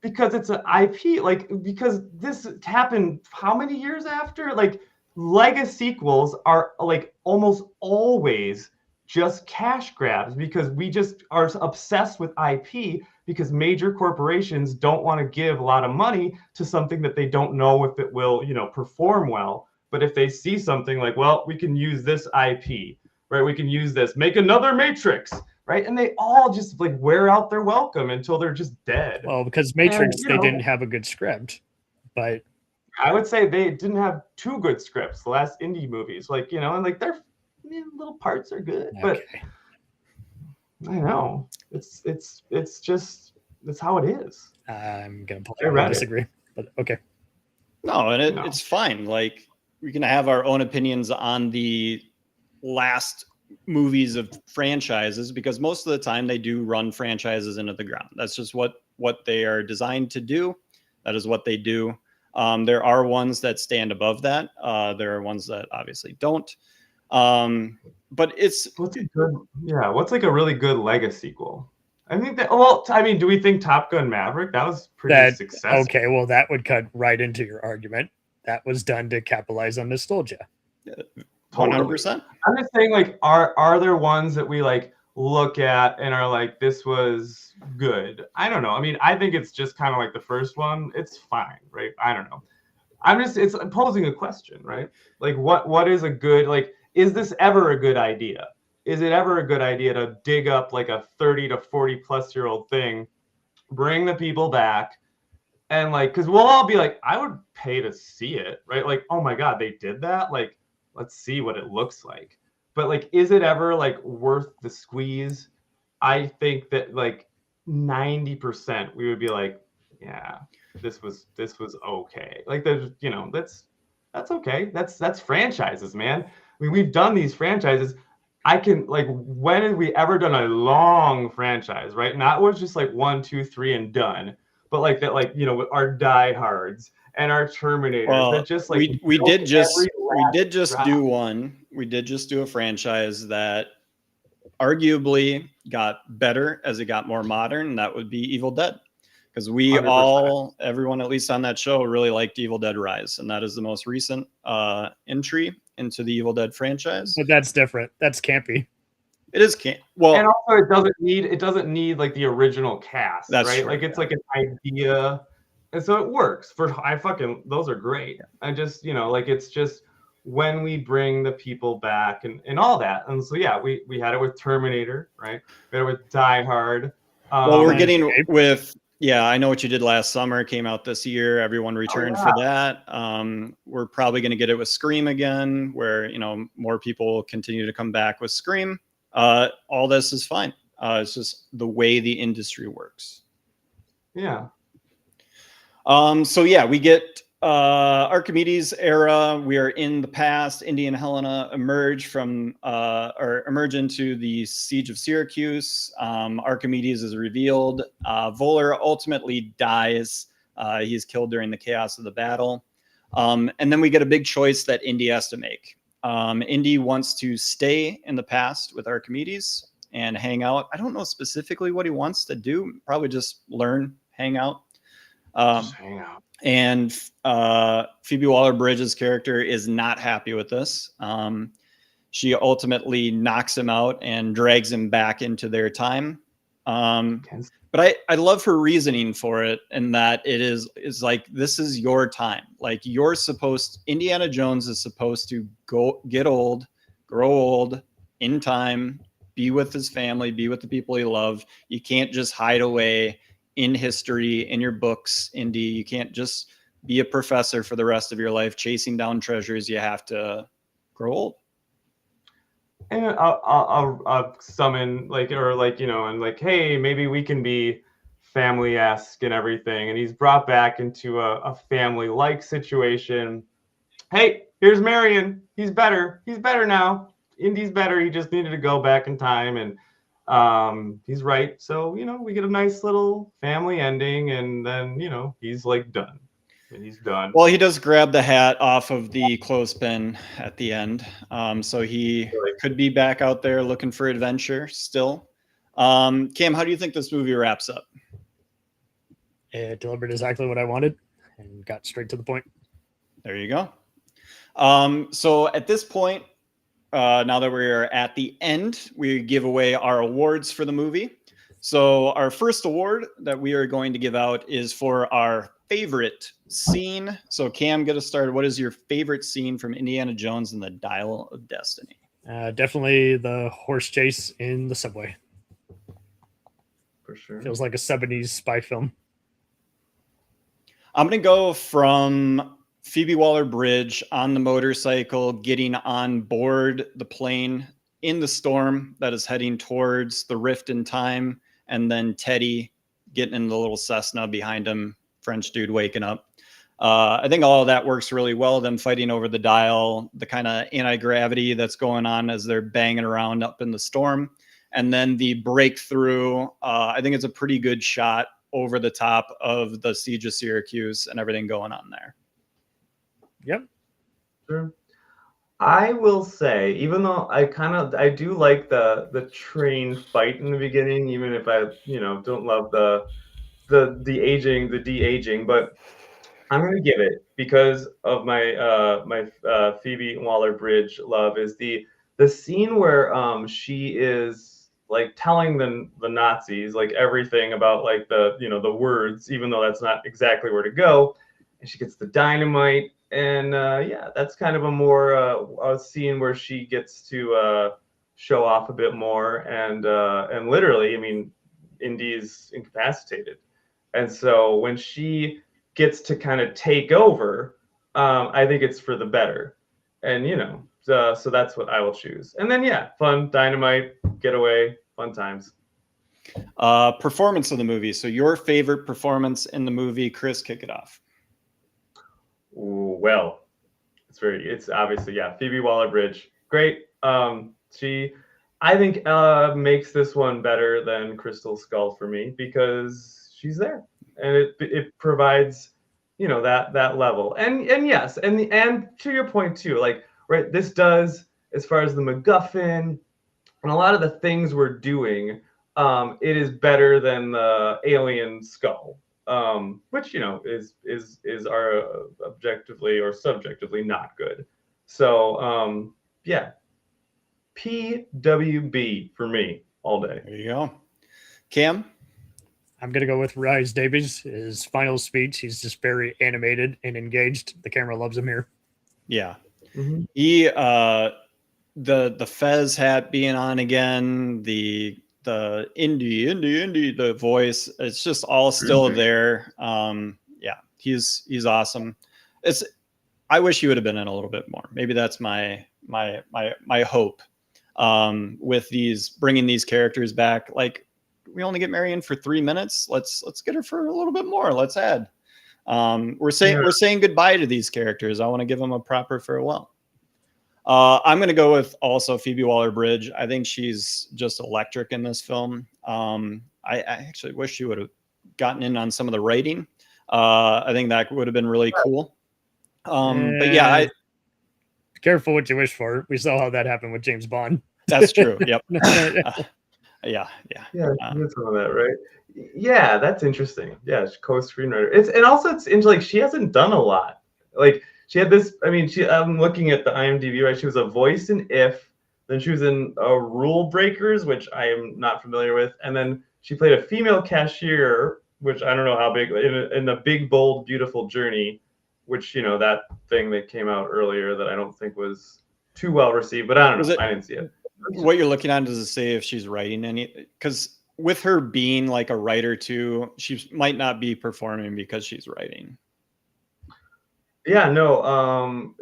Because it's an IP, like because this happened how many years after? Like Lego sequels are like almost always just cash grabs because we just are obsessed with IP because major corporations don't want to give a lot of money to something that they don't know if it will, perform well. But if they see something like, well, we can use this IP, right? We can use this, make another Matrix, right? And they all just like wear out their welcome until they're just dead. Well, because Matrix, And, they didn't have a good script, but I would say they didn't have two good scripts. The last Indy movies, like and like their little parts are good, but okay. I know it's just that's how it is. I'm gonna I read it. disagree, but okay. No, and No. it's fine. Like we can have our own opinions on the last movies of franchises because most of the time they do run franchises into the ground. That's just what they are designed to do. That is what they do. There are ones that stand above that. There are ones that obviously don't. But What's like a really good Lego sequel? I think that. Well, I mean, do we think Top Gun Maverick that was pretty successful? Okay, well, that would cut right into your argument. That was done to capitalize on nostalgia. 100%. I'm just saying, like, are there ones that we like look at and are like, this was good? I don't know. I mean, I think it's just kind of like the first one. It's fine, right? I don't know. It's posing a question, right? Like, what is a good, like, is this ever a good idea? Is it ever a good idea to dig up like a 30 to 40 plus year old thing, bring the people back, and like, because we'll all be like, I would pay to see it, right? Like, oh my God, they did that? Like, let's see what it looks like. But like, is it ever like worth the squeeze? I think that like 90% we would be like, yeah, this was okay. Like there's, that's okay. That's franchises, man. I mean, we've done these franchises. I can like, when have we ever done a long franchise, right? Not was just like 1, 2, 3 and done, but like that, like with our Die Hards and our Terminators. Well, that just like we did just drop. do one. We did just do a franchise that arguably got better as it got more modern. And that would be Evil Dead. Because we 100%. everyone at least on that show really liked Evil Dead Rise. And that is the most recent entry into the Evil Dead franchise. But that's different. That's campy. It is well, and also it doesn't need like the original cast, That's right? true, Like it's like an idea, and so it works. Those are great. Yeah. I just like it's just when we bring the people back and all that, and so yeah, we had it with Terminator, right? We had it with Die Hard. well, we're getting with Yeah, I Know What You Did Last Summer came out this year. Everyone returned for that. We're probably going to get it with Scream again, where, you know, more people continue to come back with Scream. All this is fine. It's just the way the industry works. Yeah. So yeah, we get Archimedes era. We are in the past. Indy and Helena emerge into the siege of Syracuse. Archimedes is revealed. Voller ultimately dies. He's killed during the chaos of the battle. And then we get a big choice that Indy has to make. Indy wants to stay in the past with Archimedes and hang out. I don't know specifically what he wants to do. Probably just learn, hang out. Just hang out. And Phoebe Waller-Bridge's character is not happy with this. She ultimately knocks him out and drags him back into their time. But I love her reasoning for it, and that it is like, this is your time. Like, Indiana Jones is supposed to get old, grow old in time, be with his family, be with the people he loved. You can't just hide away in history, in your books, Indy. You can't just be a professor for the rest of your life chasing down treasures. You have to grow old. And I'll summon, like, or like, you know, and like, hey, maybe we can be family-esque and everything. And he's brought back into a family-like situation. Hey, here's Marion. He's better. He's better now. Indy's better. He just needed to go back in time, and he's right. So, you know, we get a nice little family ending, and then, you know, he's like done. And he's done. Well, he does grab the hat off of the clothespin at the end. So he could be back out there looking for adventure still. Cam, how do you think this movie wraps up? It delivered exactly what I wanted and got straight to the point. There you go. So at this point, now that we're at the end, we give away our awards for the movie. So our first award that we are going to give out is for our favorite scene. So Cam, get us started. What is your favorite scene from Indiana Jones and the Dial of Destiny? Definitely the horse chase in the subway. For sure. Feels like a 70s spy film. I'm going to go from Phoebe Waller-Bridge on the motorcycle, getting on board the plane in the storm that is heading towards the rift in time, and then Teddy getting in the little Cessna behind him, French dude waking up. I think all of that works really well. Them fighting over the dial, the kind of anti-gravity that's going on as they're banging around up in the storm. And then the breakthrough, I think it's a pretty good shot over the top of the siege of Syracuse and everything going on there. Yep. Sure. I will say, even though I do like the train fight in the beginning, even if I, you know, don't love the de-aging, but I'm gonna give it, because of my Phoebe Waller-Bridge love, is the scene where she is like telling the Nazis like everything about like the words, even though that's not exactly where to go, and she gets the dynamite. And yeah, that's kind of a more a scene where she gets to show off a bit more, and literally, I mean, Indy's incapacitated, and so when she gets to kind of take over, I think it's for the better, and you know, so that's what I will choose. And then yeah, fun dynamite getaway, fun times. Performance of the movie. So your favorite performance in the movie, Chris, kick it off. Well, it's obviously, yeah, Phoebe Waller-Bridge, great. She, I think, makes this one better than Crystal Skull for me, because she's there, and it provides, you know, that level. And yes, and to your point too, like, right, this does, as far as the MacGuffin and a lot of the things we're doing, it is better than the alien skull. Which, you know, is our objectively or subjectively not good. So yeah, PWB for me all day. There you go. Cam? I'm going to go with Rhys Davies. His final speech, he's just very animated and engaged. The camera loves him here. Yeah. Mm-hmm. He the Fez hat being on again, the the Indy, the voice, it's just all still there. Yeah, he's awesome. I wish he would have been in a little bit more. Maybe that's my hope with bringing these characters back. Like, we only get Marion for 3 minutes. Let's get her for a little bit more. Let's add. We're saying goodbye to these characters. I want to give them a proper farewell. I'm going to go with also Phoebe Waller-Bridge. I think she's just electric in this film. I actually wish she would have gotten in on some of the writing. I think that would have been really cool. But yeah, careful what you wish for. We saw how that happened with James Bond. That's true. Yep. Yeah. Yeah, some of that, right? Yeah, that's interesting. Yeah, she's co-screenwriter. It's like she hasn't done a lot. Like, she had this. I mean, I'm looking at the IMDb, right? She was a voice in If. Then she was in Rule Breakers, which I am not familiar with, and then she played a female cashier, which I don't know how big, in the Big Bold Beautiful Journey, which, you know, that thing that came out earlier that I don't think was too well received, but I don't know. I didn't see it. What you're looking at, does it say if she's writing any? Because with her being like a writer too, she might not be performing because she's writing. Yeah, no.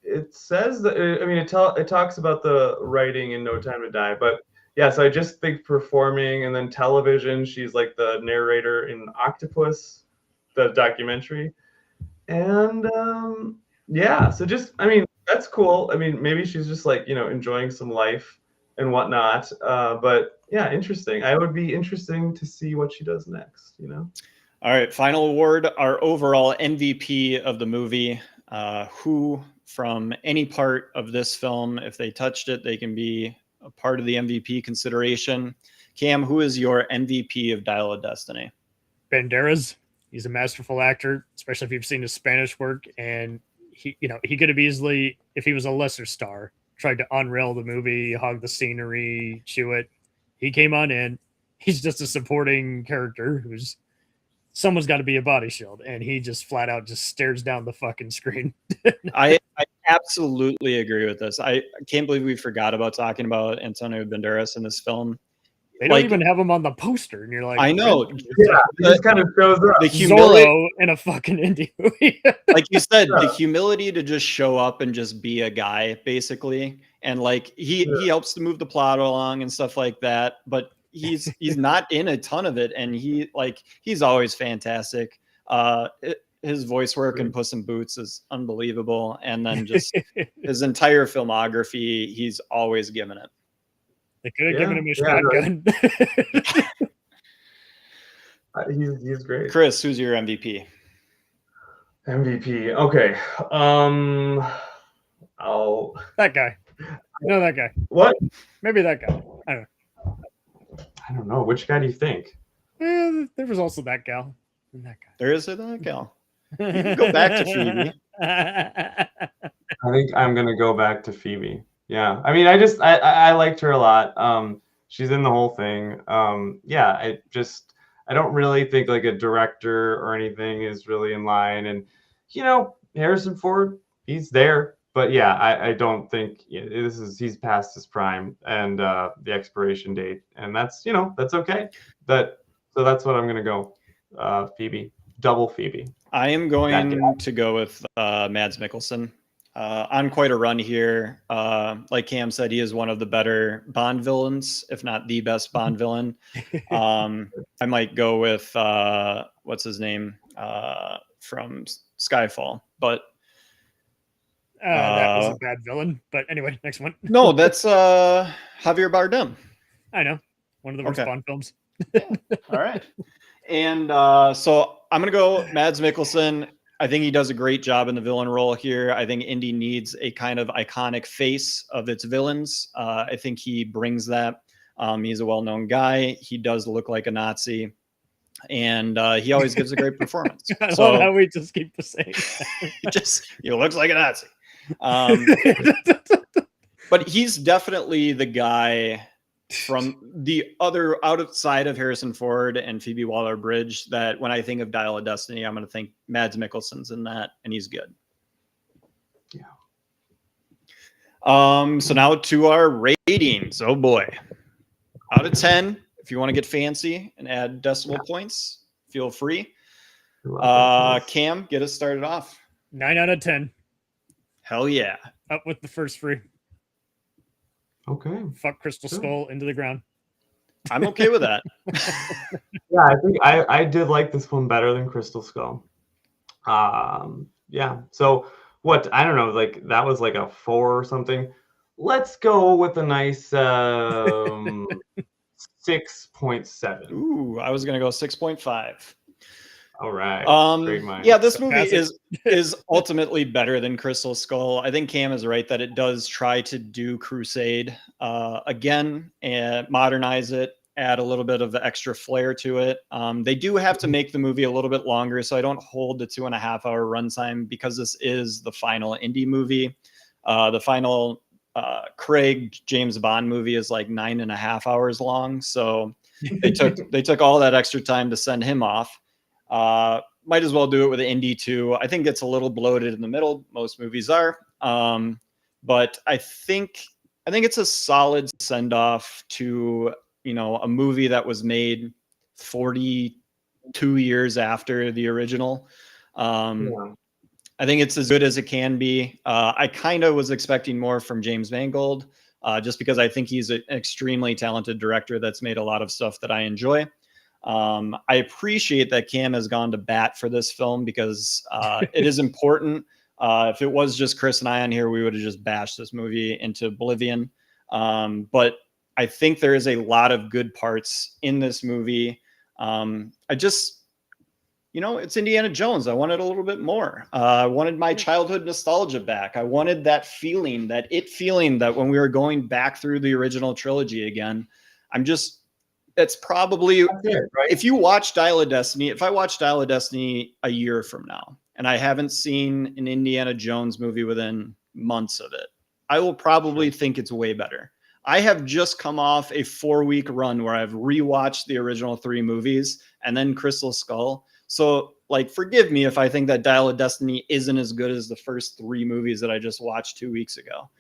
It says that, I mean, it talks about the writing in No Time to Die, but yeah, so I just think performing, and then television, she's like the narrator in Octopus, the documentary. And yeah, so just, I mean, that's cool. I mean, maybe she's just like, you know, enjoying some life and whatnot. But yeah, interesting. I would be interesting to see what she does next, you know? All right, final award, our overall MVP of the movie. Who from any part of this film, if they touched it, they can be a part of the MVP consideration. Cam, who is your MVP of Dial of Destiny? Banderas. He's a masterful actor, especially if you've seen his Spanish work. And he could have easily, if he was a lesser star, tried to unrail the movie, hog the scenery, chew it. He came on in. He's just a supporting character who's someone's got to be a body shield, and he just flat out just stares down the fucking screen. I absolutely agree with this. I can't believe we forgot about talking about Antonio Banderas in this film. They don't even have him on the poster, and you're like, I know. Yeah, he just kind of shows up. The humility Zorro in a fucking Indy movie. Like you said, the humility to just show up and just be a guy, basically. And like he helps to move the plot along and stuff like that. But he's not in a ton of it, and he's always fantastic. His voice work in Puss in Boots is unbelievable, and then just his entire filmography, he's always given it. They could have given him a shotgun. He's great. Chris, who's your MVP? MVP. Okay. That guy. No, that guy. What? Maybe that guy. I don't know. Which guy do you think? There was also that gal. And that guy. There is that gal. You can go back to Phoebe. I think I'm gonna go back to Phoebe. Yeah. I mean, I liked her a lot. She's in the whole thing. Yeah, I don't really think like a director or anything is really in line. And, you know, Harrison Ford, he's there. But yeah, I don't think he's past his prime and the expiration date. And that's okay. So that's what I'm going to go. Phoebe, double Phoebe. I am going to go with Mads Mikkelsen. On quite a run here. Like Cam said, he is one of the better Bond villains, if not the best Bond villain. I might go with what's his name from Skyfall, but that was a bad villain. But anyway, next one. No, that's Javier Bardem. I know, one of the worst Bond films. All right, and so I'm gonna go Mads Mikkelsen. I think he does a great job in the villain role here. I think Indy needs a kind of iconic face of its villains. I think he brings that. He's a well-known guy. He does look like a Nazi, and he always gives a great performance. I love how we just keep saying he looks like a Nazi. But he's definitely the guy from the other outside of Harrison Ford and Phoebe Waller-Bridge that when I think of Dial of Destiny, I'm going to think Mads Mikkelsen's in that, and he's good. Yeah. So now to our ratings. Oh boy. out of 10. If you want to get fancy and add decimal points, feel free. Cam, get us started off. 9 out of 10. Hell yeah. Up with the first free. Okay. Fuck Crystal Skull into the ground. I'm okay with that. Yeah, I think I did like this one better than Crystal Skull. Yeah. So what, I don't know, like that was like a 4 or something. Let's go with a nice 6.7. Ooh, I was gonna go 6.5. All right. Great mind. Yeah, this movie is ultimately better than Crystal Skull. I think Cam is right that it does try to do Crusade again and modernize it, add a little bit of extra flair to it. They do have to make the movie a little bit longer, so I don't hold the 2.5-hour runtime because this is the final Indy movie. The final Craig James Bond movie is like 9.5 hours long, so they took all that extra time to send him off. Might as well do it with Indy too. I think it's a little bloated in the middle. Most movies are, but I think it's a solid send off to a movie that was made 42 years after the original. I think it's as good as it can be. I kind of was expecting more from James Mangold, just because I think he's an extremely talented director that's made a lot of stuff that I enjoy. I appreciate that Cam has gone to bat for this film because it is important. If it was just Chris and I on here, we would have just bashed this movie into oblivion. But I think there is a lot of good parts in this movie. I just, it's Indiana Jones. I wanted a little bit more. I wanted my childhood nostalgia back. I wanted that feeling that when we were going back through the original trilogy again, that's probably it, right? If you watch Dial of Destiny, if I watch Dial of Destiny a year from now and I haven't seen an Indiana Jones movie within months of it, I will probably think it's way better. I have just come off a 4-week run where I've rewatched the original 3 movies and then Crystal Skull. So forgive me if I think that Dial of Destiny isn't as good as the first 3 movies that I just watched 2 weeks ago.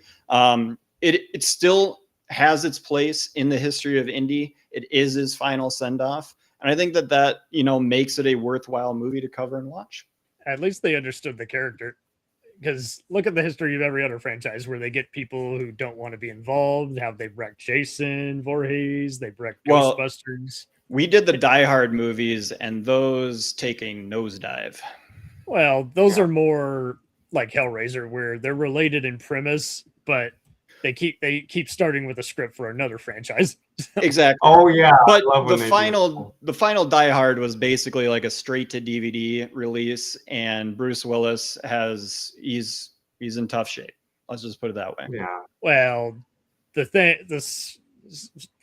It still has its place in the history of Indy. It is his final send-off. And I think that makes it a worthwhile movie to cover and watch. At least they understood the character. Because look at the history of every other franchise where they get people who don't want to be involved. How they've wrecked Jason Voorhees, they've wrecked Ghostbusters. We did the Die Hard movies, and those take a nosedive. Well, those are more like Hellraiser, where they're related in premise, but they keep starting with a script for another franchise. Exactly. Oh yeah. But the final Die Hard was basically like a straight to DVD release, and Bruce Willis he's in tough shape. Let's just put it that way. Yeah. Well, this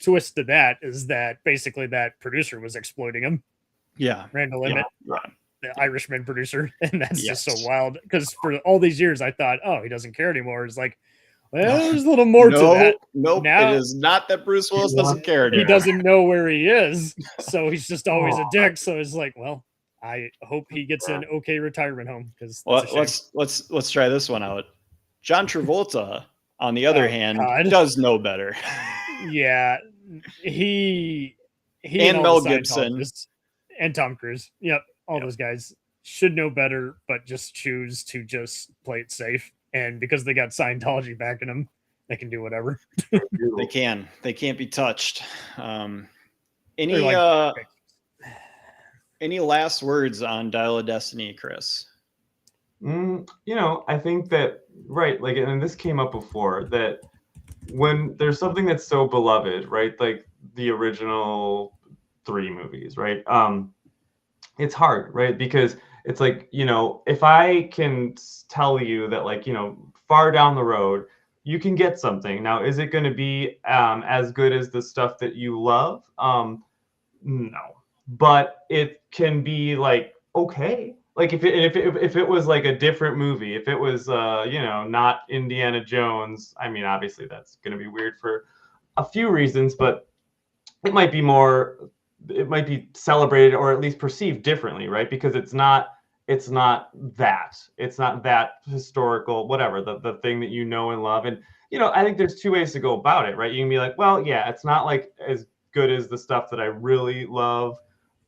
twist to that is that basically that producer was exploiting him. Yeah. Randall Emmett, the Irishman producer, and that's just so wild. Because for all these years, I thought, oh, he doesn't care anymore. It's like, well, there's a little more to that. Nope. Now, it is not that Bruce Willis doesn't care anymore. He doesn't know where he is, so he's just always a dick. So it's like, well, I hope he gets an okay retirement home. Because let's try this one out. John Travolta, on the other hand, does know better. Yeah, he and Mel Gibson and Tom Cruise. Yep, all those guys should know better, but just choose to just play it safe. And because they got Scientology backing them, they can do whatever. They can't be touched. Any last words on Dial of Destiny, Chris? I think that and this came up before, that when there's something that's so beloved, right? Like the original 3 movies, right? It's hard, right? Because it's like, if I can tell you that far down the road, you can get something. Now, is it going to be as good as the stuff that you love? No, but it can be okay. Like if it was like a different movie, if it was not Indiana Jones, I mean, obviously that's going to be weird for a few reasons, but it might be celebrated or at least perceived differently, right? Because it's not that historical, whatever, the thing that and love. And I think there's 2 ways to go about it, right? You can be like, well, yeah, it's not like as good as the stuff that I really love.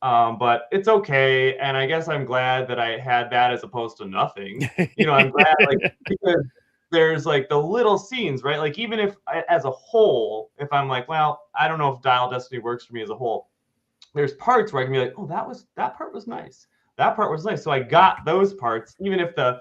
But it's okay. And I guess I'm glad that I had that as opposed to nothing. I'm glad, like, because there's like the little scenes, right? Like, even if as a whole, if I'm like, well, I don't know if Dial Destiny works for me as a whole, there's parts where I can be like, oh, that part was nice. That part was nice. So I got those parts, even if the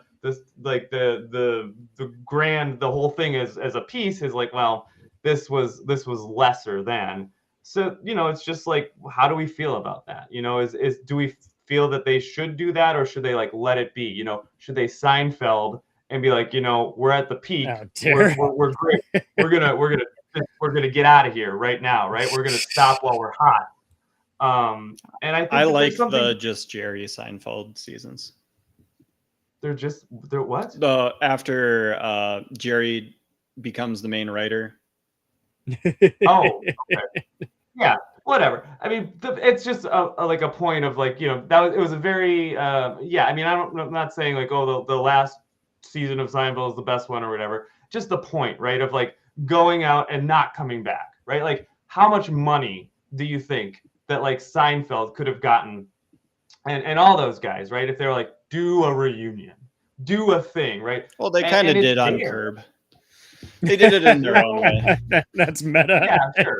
grand, the whole thing is as a piece is like, well, this was lesser than. So, it's just like, how do we feel about that? Do we feel that they should do that, or should they like let it be? Should they Seinfeld and be like, we're at the peak, we're great, we're gonna get out of here right now, right? We're gonna stop while we're hot. And I think I like the just Jerry Seinfeld seasons. They're what? After Jerry becomes the main writer. Oh, okay. Yeah, whatever. I mean, it's just like a point of like, it was a very yeah. I mean, I'm not saying like, oh, the last season of Seinfeld is the best one or whatever. Just the point, right, of like going out and not coming back, right? Like, how much money do you think that like Seinfeld could have gotten, and all those guys, right? If they were like, do a reunion, do a thing, right? Well, they kind of did on Curb. They did it in their own way. That's meta. Yeah, sure.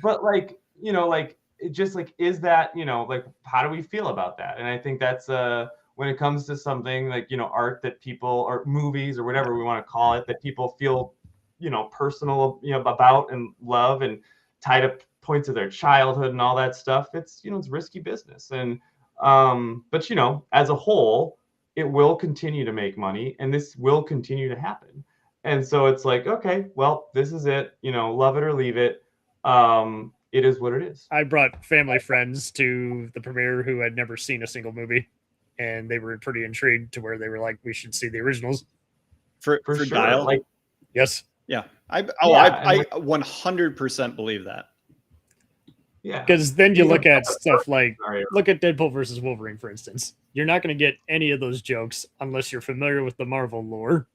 But like, it just like, is that, like, how do we feel about that? And I think that's when it comes to something like, art that people, or movies or whatever we want to call it, that people feel, personal, about and love, and tied up points of their childhood and all that stuff. It's, it's risky business. And but as a whole, it will continue to make money, and this will continue to happen. And so it's like, okay, well, this is it, love it or leave it. It is what it is. I brought family friends to the premiere who had never seen a single movie, and they were pretty intrigued to where they were like, we should see the originals. For sure. Dial? Like, yes. Yeah. I 100% believe that. Yeah. Because then you look at stuff like, look at Deadpool versus Wolverine, for instance. You're not going to get any of those jokes unless you're familiar with the Marvel lore,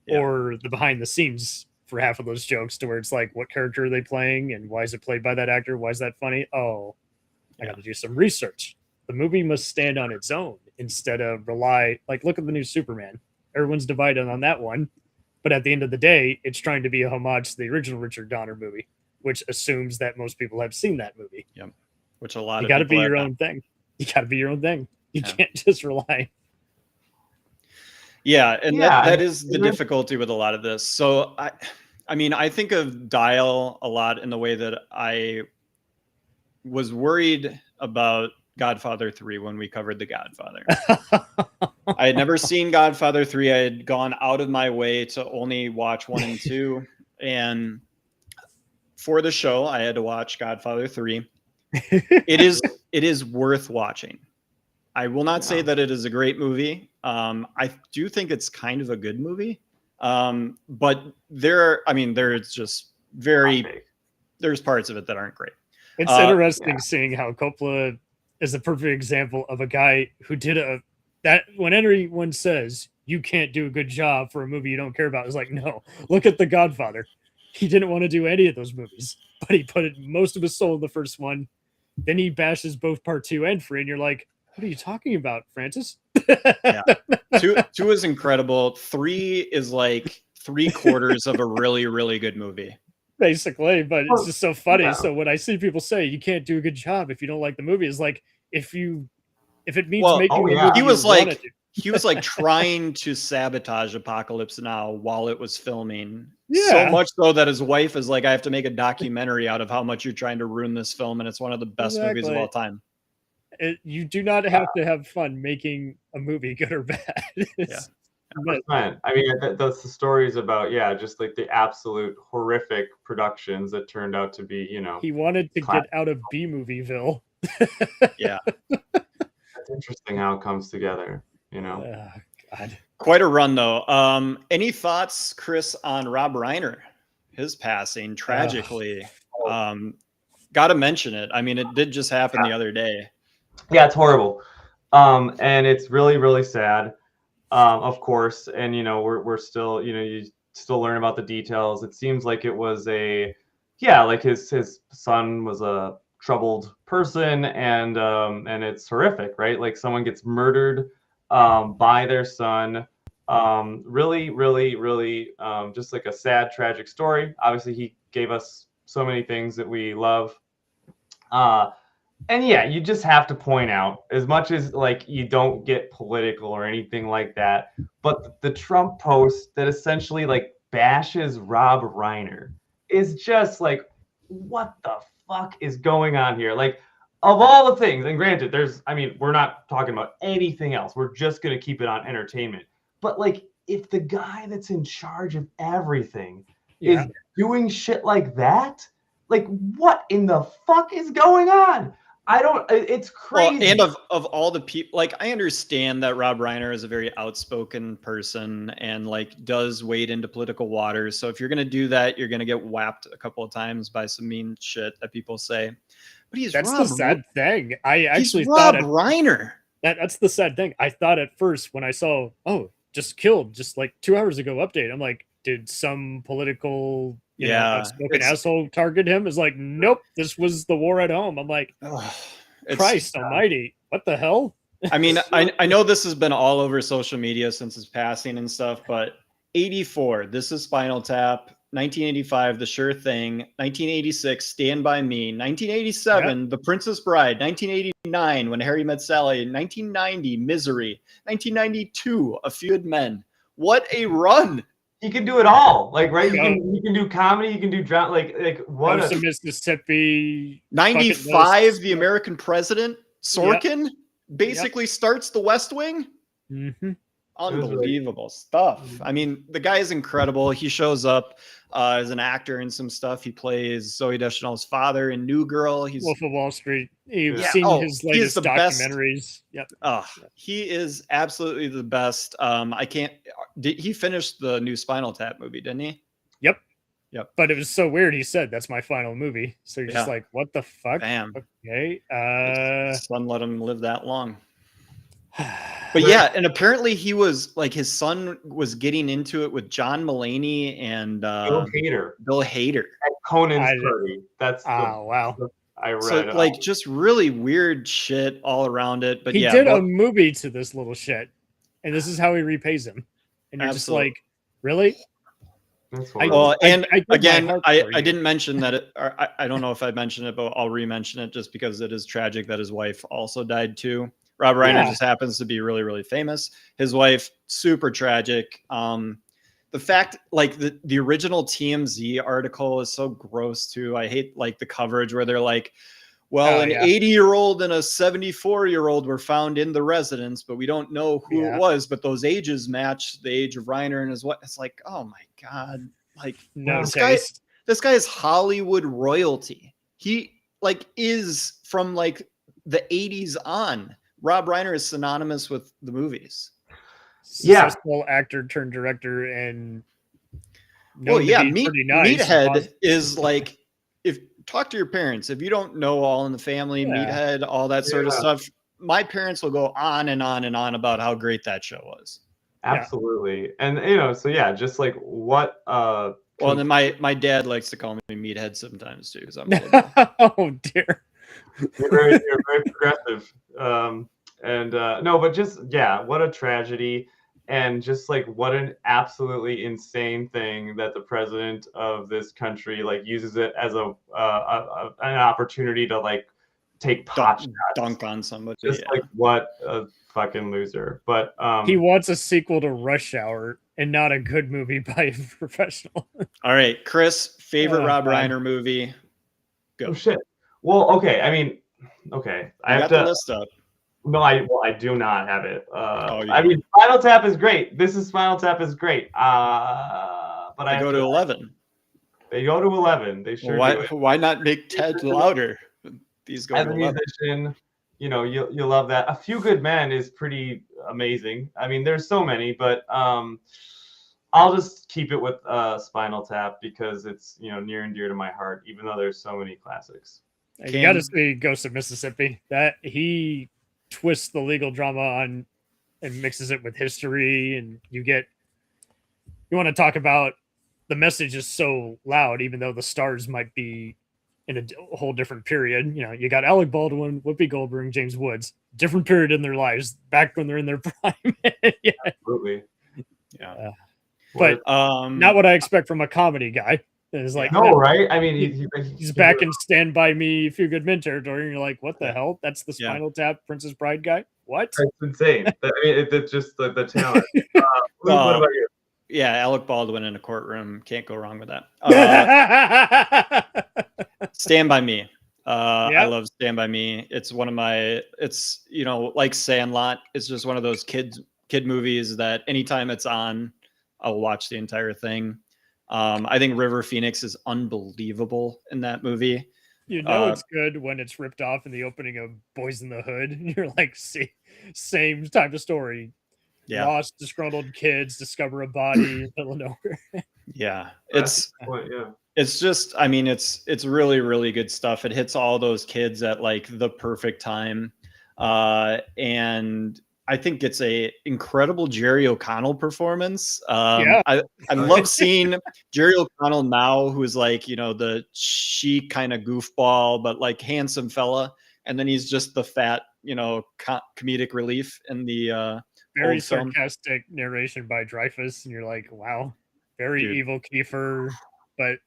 or the behind the scenes for half of those jokes, to where it's like, what character are they playing, and why is it played by that actor? Why is that funny? Oh, I got to do some research. The movie must stand on its own instead of rely, like, look at the new Superman. Everyone's divided on that one. But at the end of the day, it's trying to be a homage to the original Richard Donner movie, which assumes that most people have seen that movie. Yep. Which a lot you of got to people be your own thing. You got to be your own thing. You can't just rely. Yeah, and that is the difficulty with a lot of this. So I mean, I think of Dial a lot in the way that I was worried about Godfather 3 when we covered The Godfather. I had never seen Godfather 3. I had gone out of my way to only watch 1 and 2. And for the show, I had to watch Godfather 3. It is worth watching. I will not say that it is a great movie. I do think it's kind of a good movie. But there's just there's parts of it that aren't great. It's interesting seeing how Coppola is a perfect example of a guy who did that when anyone says you can't do a good job for a movie you don't care about, is like, no, look at The Godfather. He didn't want to do any of those movies, but he put most of his soul in the first one. Then he bashes both part 2 and 3, and you're like, what are you talking about, Francis? Yeah. 2 is incredible. 3 is like 3/4 of a really, really good movie. Basically, but it's just so funny. Yeah. So when I see people say you can't do a good job if you don't like the movie, it's like, if it means making a movie, he was like trying to sabotage Apocalypse Now while it was filming. Yeah. So much so that his wife is like, I have to make a documentary out of how much you're trying to ruin this film, and it's one of the best movies of all time. You do not have to have fun making a movie, good or bad. I mean, that's the stories about, just like the absolute horrific productions that turned out to be, he wanted to get out of B-Movieville. Yeah. That's interesting how it comes together, God. Quite a run, though. Any thoughts, Chris, on Rob Reiner? His passing, tragically. Got to mention it. I mean, it did just happen the other day. Yeah, it's horrible. And it's really, really sad. Of course, and we're still, you still learn about the details. It seems like it was a yeah, like his son was a troubled person, and it's horrific, right? Like someone gets murdered by their son. Really, really, really, just like a sad, tragic story. Obviously, he gave us so many things that we love. And yeah, you just have to point out, as much as like you don't get political or anything like that, but the Trump post that essentially like bashes Rob Reiner is just like, what the fuck is going on here? Like, of all the things, and granted, I mean, we're not talking about anything else. We're just gonna keep it on entertainment. But like, if the guy that's in charge of everything is doing shit like that, like, what in the fuck is going on? I don't. It's crazy. Well, and of all the people, like I understand that Rob Reiner is a very outspoken person and like does wade into political waters. So if you're gonna do that, you're gonna get whapped a couple of times by some mean shit that people say. But that's the sad thing. I actually he's thought Rob Reiner. That's the sad thing. I thought at first when I saw, oh, just killed just like 2 hours ago update. I'm like, did some political you know, outspoken asshole target him? Is like, nope, this was the war at home. I'm like, Christ almighty, what the hell? I mean, I know this has been all over social media since his passing and stuff, but 84, This is Spinal Tap. 1985, The Sure Thing. 1986, Stand By Me. 1987, The Princess Bride. 1989, When Harry Met Sally. 1990, Misery. 1992, A Few Good Men. What a run! He can do it all, like right. You can do comedy, you can do drama, like what? A Mississippi. 95, The American President. Sorkin basically starts The West Wing. Mm-hmm. Unbelievable stuff. I mean, the guy is incredible. He shows up as an actor in some stuff. He plays Zooey Deschanel's father in New Girl. He's Wolf of Wall Street. You've seen his latest documentaries. Yep. He is absolutely the best. He finished the new Spinal Tap movie, didn't he? Yep. But it was so weird. He said, that's my final movie. So you're just like, what the fuck? Damn. Okay. His son let him live that long. But yeah, and apparently he was like, his son was getting into it with John Mulaney and Bill Hader at Conan's party. That's wow. I read so like just really weird shit all around it. But he did a movie to this little shit, and this is how he repays him. And you're just like, really? I didn't mention that. I don't know if I mentioned it, but I'll re-mention it just because it is tragic that his wife also died too. Rob Reiner just happens to be really, really famous. His wife, super tragic. The fact, like the original TMZ article is so gross too. I hate like the coverage where they're like, well, an 80-year-old and a 74-year-old were found in the residence, but we don't know who it was. But those ages match the age of Reiner and his wife. It's like, oh my God. Like this guy is Hollywood royalty. He like is from like the 80s on. Rob Reiner is synonymous with the movies. Successful actor turned director and Meathead is like, if talk to your parents. If you don't know All in the Family, Meathead, all that sort of stuff, my parents will go on and on and on about how great that show was. Absolutely. And just like what well, and then my dad likes to call me Meathead sometimes too, because I'm oh dear. You're very progressive. But just what a tragedy, and just like what an absolutely insane thing that the president of this country like uses it as an opportunity to like take pot shots, dunk on somebody. Just like what a fucking loser. But he wants a sequel to Rush Hour and not a good movie by a professional. All right, Chris, favorite Rob Reiner movie? Go. Oh shit. Well, okay. I mean, okay. I have to list up. No, I do not have it. I mean, Spinal Tap is great. This is Spinal Tap is great. But I go to 11. They go to 11. They sure do. Why not make Ted louder? These go as to a 11. musician, you love that. A Few Good Men is pretty amazing. I mean, there's so many, but I'll just keep it with Spinal Tap because it's near and dear to my heart, even though there's so many classics. You got to see Ghost of Mississippi. That he twists the legal drama on and mixes it with history, and you want to talk about the message is so loud, even though the stars might be in a whole different period. You know, you got Alec Baldwin, Whoopi Goldberg, James Woods, different period in their lives, back when they're in their prime. Yeah. Absolutely. Yeah. But not what I expect from a comedy guy. It's like, no, right? I mean, he's back in Stand By Me, Few Good Men territory, and you're like, what the hell? That's the Yeah. Spinal Tap Princess Bride guy? What? That's insane. I mean, it's just the talent. Luke, what about you? Yeah, Alec Baldwin in a courtroom. Can't go wrong with that. Stand By Me. I love Stand By Me. It's one of my, it's, you know, like Sandlot. It's just one of those kid movies that anytime it's on, I'll watch the entire thing. I think River Phoenix is unbelievable in that movie. You know it's good when it's ripped off in the opening of Boys in the Hood. And you're like, see, same type of story. Yeah. Lost, disgruntled kids discover a body in the middle of nowhere. Yeah. It's just, I mean, it's really, really good stuff. It hits all those kids at like the perfect time. And I think it's a incredible Jerry O'Connell performance. I love seeing Jerry O'Connell now, who's like, you know, the chic kind of goofball, but like handsome fella. And then he's just the fat, you know, comedic relief in the very sarcastic narration by Dreyfuss. And you're like, wow, very evil Kiefer. But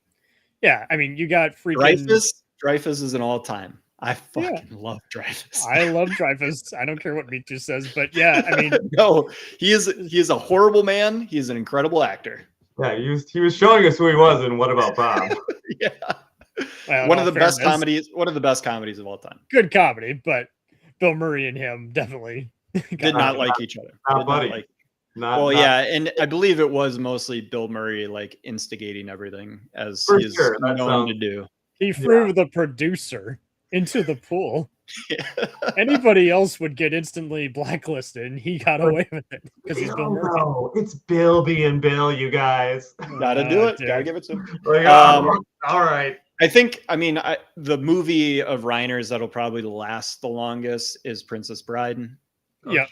yeah, I mean, you got freaking Dreyfuss is an all time. I fucking love Dreyfuss. I love Dreyfuss. I don't care what Mitu says, but yeah, I mean, no, he is a horrible man. He's an incredible actor. Yeah, he was showing us who he was in What About Bob? Yeah, well, one of the best comedies of all time. Good comedy, but Bill Murray and him definitely did not like each other. Yeah, and I believe it was mostly Bill Murray like instigating everything as he's known to do. He threw the producer into the pool. Anybody else would get instantly blacklisted, and he got away with it because he's Bill Murray. No, it's Bill being Bill, you guys. Gotta do it. Dude. Gotta give it to him. All right. I think, I mean, the movie of Reiner's that'll probably last the longest is Princess Bride. Yeah.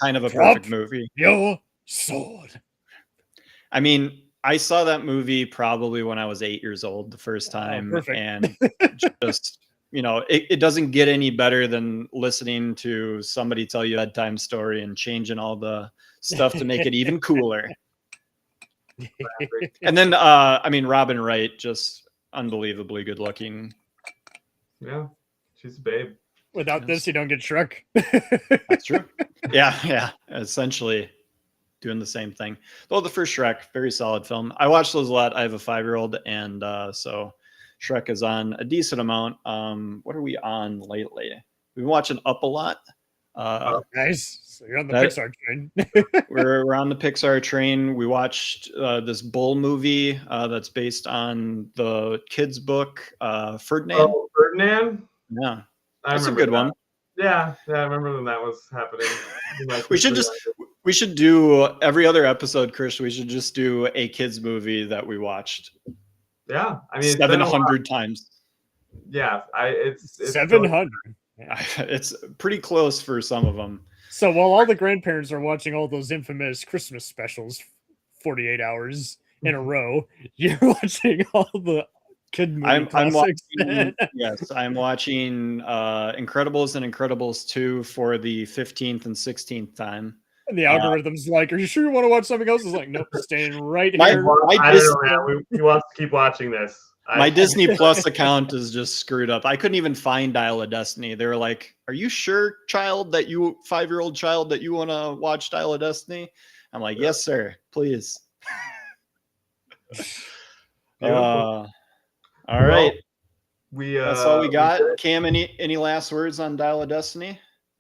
Kind of a perfect movie. Your sword. I mean, I saw that movie probably when I was 8 years old the first time. And just, you know, it doesn't get any better than listening to somebody tell you a bedtime story and changing all the stuff to make it even cooler. And then, I mean, Robin Wright, just unbelievably good looking. Yeah, she's a babe. Without this, you don't get Shrek. That's true. Yeah. Essentially doing the same thing. Though the first Shrek, very solid film. I watched those a lot. I have a 5-year-old, and so Shrek is on a decent amount. What are we on lately? We've been watching Up a lot. Nice. So you're on the Pixar train. we're on the Pixar train. We watched this Bull movie that's based on the kids' book, Ferdinand. Oh, Ferdinand? Yeah. That's a good one. Yeah, I remember when that was happening. we should do every other episode, Chris. We should just do a kids movie that we watched. Yeah, I mean 700 times. Yeah, it's 700. It's pretty close for some of them. So while all the grandparents are watching all those infamous Christmas specials, 48 hours in a row, you're watching all the kid movie classics. I'm watching Incredibles and Incredibles 2 for the 15th and 16th time. And the algorithm's like, are you sure you want to watch something else? It's like, nope, staying right here. I don't know, man. We want to keep watching this. My Disney Plus account is just screwed up. I couldn't even find Dial of Destiny. They were like, are you sure, 5-year-old child, that you want to watch Dial of Destiny? I'm like, yes, sir. Please. All right. That's all we got. Cam, any last words on Dial of Destiny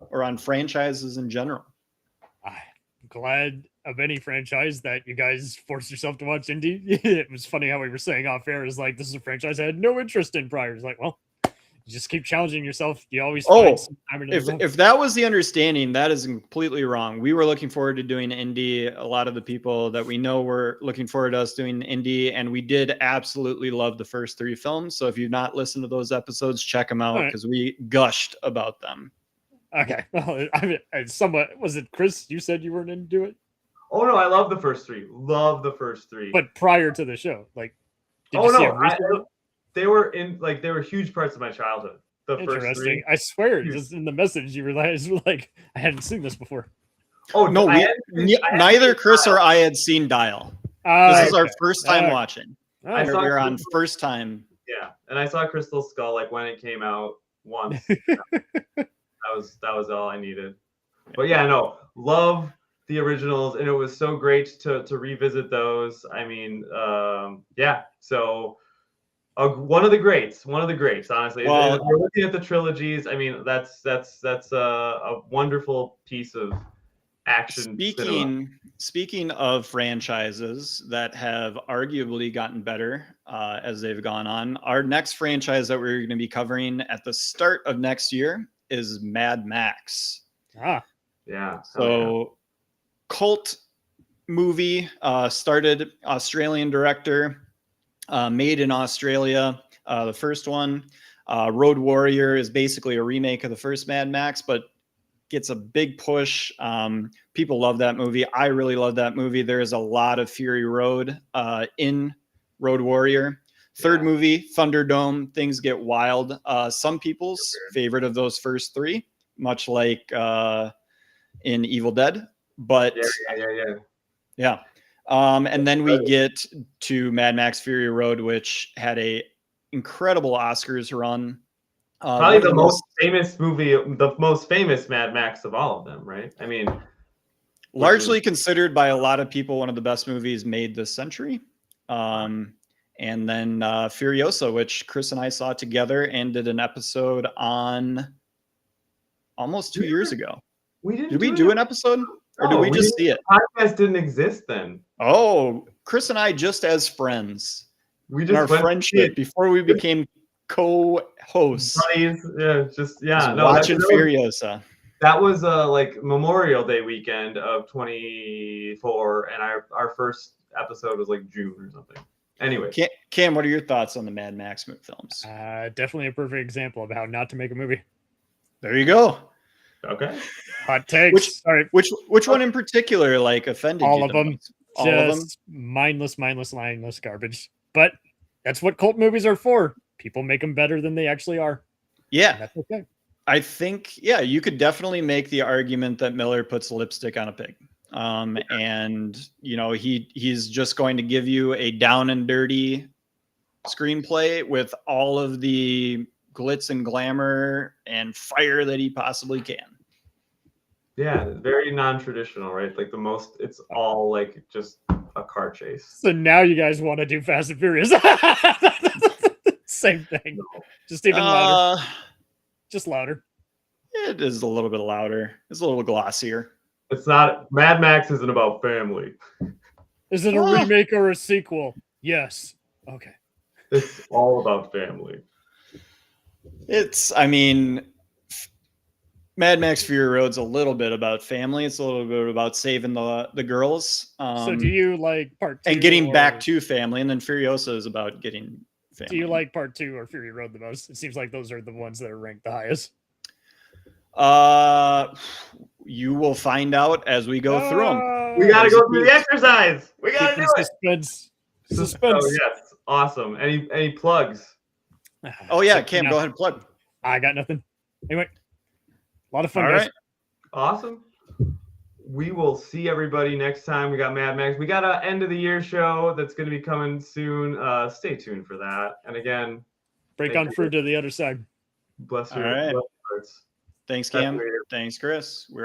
or on franchises in general? I'm glad of any franchise that you guys forced yourself to watch Indy. It was funny how we were saying off air is like, this is a franchise I had no interest in prior. It's like, well, you just keep challenging yourself. You always find some time in if that was the understanding, that is completely wrong. We were looking forward to doing Indy. A lot of the people that we know were looking forward to us doing Indy, and we did absolutely love the first 3 films. So if you've not listened to those episodes, check them out because we gushed about them. Okay. Well, I mean, somewhat, was it Chris? You said you weren't into it? Oh no, I love the first three. Love the first three. But prior to the show, like, did oh you see no, them recently? they were huge parts of my childhood. The first Interesting. three. I swear, Huge. just in the message, you realized like I hadn't seen this before. Oh No, neither Chris or I had seen Dial. This is our first time watching. Oh, saw We were on Crystal- first time. Yeah, and I saw Crystal Skull like when it came out once. that was all I needed. But yeah, no, love the originals, and it was so great to revisit those. I mean, yeah. So one of the greats, honestly. Well, if you're looking at the trilogies, I mean, that's a wonderful piece of action cinema. Speaking of franchises that have arguably gotten better as they've gone on, our next franchise that we're going to be covering at the start of next year is Mad Max. Yeah. So cult movie, started Australian director, made in Australia. The first one, Road Warrior, is basically a remake of the first Mad Max, but gets a big push. People love that movie. I really love that movie. There is a lot of Fury Road in Road Warrior. Third movie, Thunderdome, things get wild. Some people's favorite of those first three, much like in Evil Dead. But yeah. And then we get to Mad Max Fury Road, which had a incredible Oscars run. Probably the most famous movie, the most famous Mad Max of all of them, right? I mean, largely considered by a lot of people one of the best movies made this century. And then Furiosa, which Chris and I saw together and did an episode on almost 2 years ago. Did we do an episode? Or did we just see it? The podcast didn't exist then. Oh, Chris and I just as friends. We just in our friendship before we became co-hosts. Buddies, Watching Furiosa. That was like Memorial Day weekend of 24, and our first episode was like June or something. Anyway, Cam, what are your thoughts on the Mad Max films? Definitely a perfect example of how not to make a movie. There you go. Okay. Hot takes. Which one in particular like offended you? All of them. All of them. Mindless garbage. But that's what cult movies are for. People make them better than they actually are. Yeah. And that's okay. I think, you could definitely make the argument that Miller puts lipstick on a pig. And he's just going to give you a down and dirty screenplay with all of the glitz and glamour and fire that he possibly can. Yeah, very non-traditional, right? Like it's all like just a car chase. So now you guys want to do Fast and Furious. Same thing. No. Just even louder. Just louder. It is a little bit louder. It's a little glossier. It's not. Mad Max isn't about family. Is it a remake or a sequel? Yes. Okay. It's all about family. Mad Max Fury Road's a little bit about family. It's a little bit about saving the girls. So do you like part 2? And getting back to family, and then Furiosa is about getting family. Do you like part 2 or Fury Road the most? It seems like those are the ones that are ranked the highest. You will find out as we go through them. We gotta go through the exercise. We gotta do it. Suspense. Oh yes, awesome. Any plugs? Oh yeah, Cam, go ahead and plug. I got nothing. Anyway, a lot of fun. All right, awesome. We will see everybody next time. We got Mad Max. We got an end of the year show that's going to be coming soon. Stay tuned for that. And again, break on through to the other side. Bless your hearts. Right. Thanks, Cam. Thanks, Chris. We're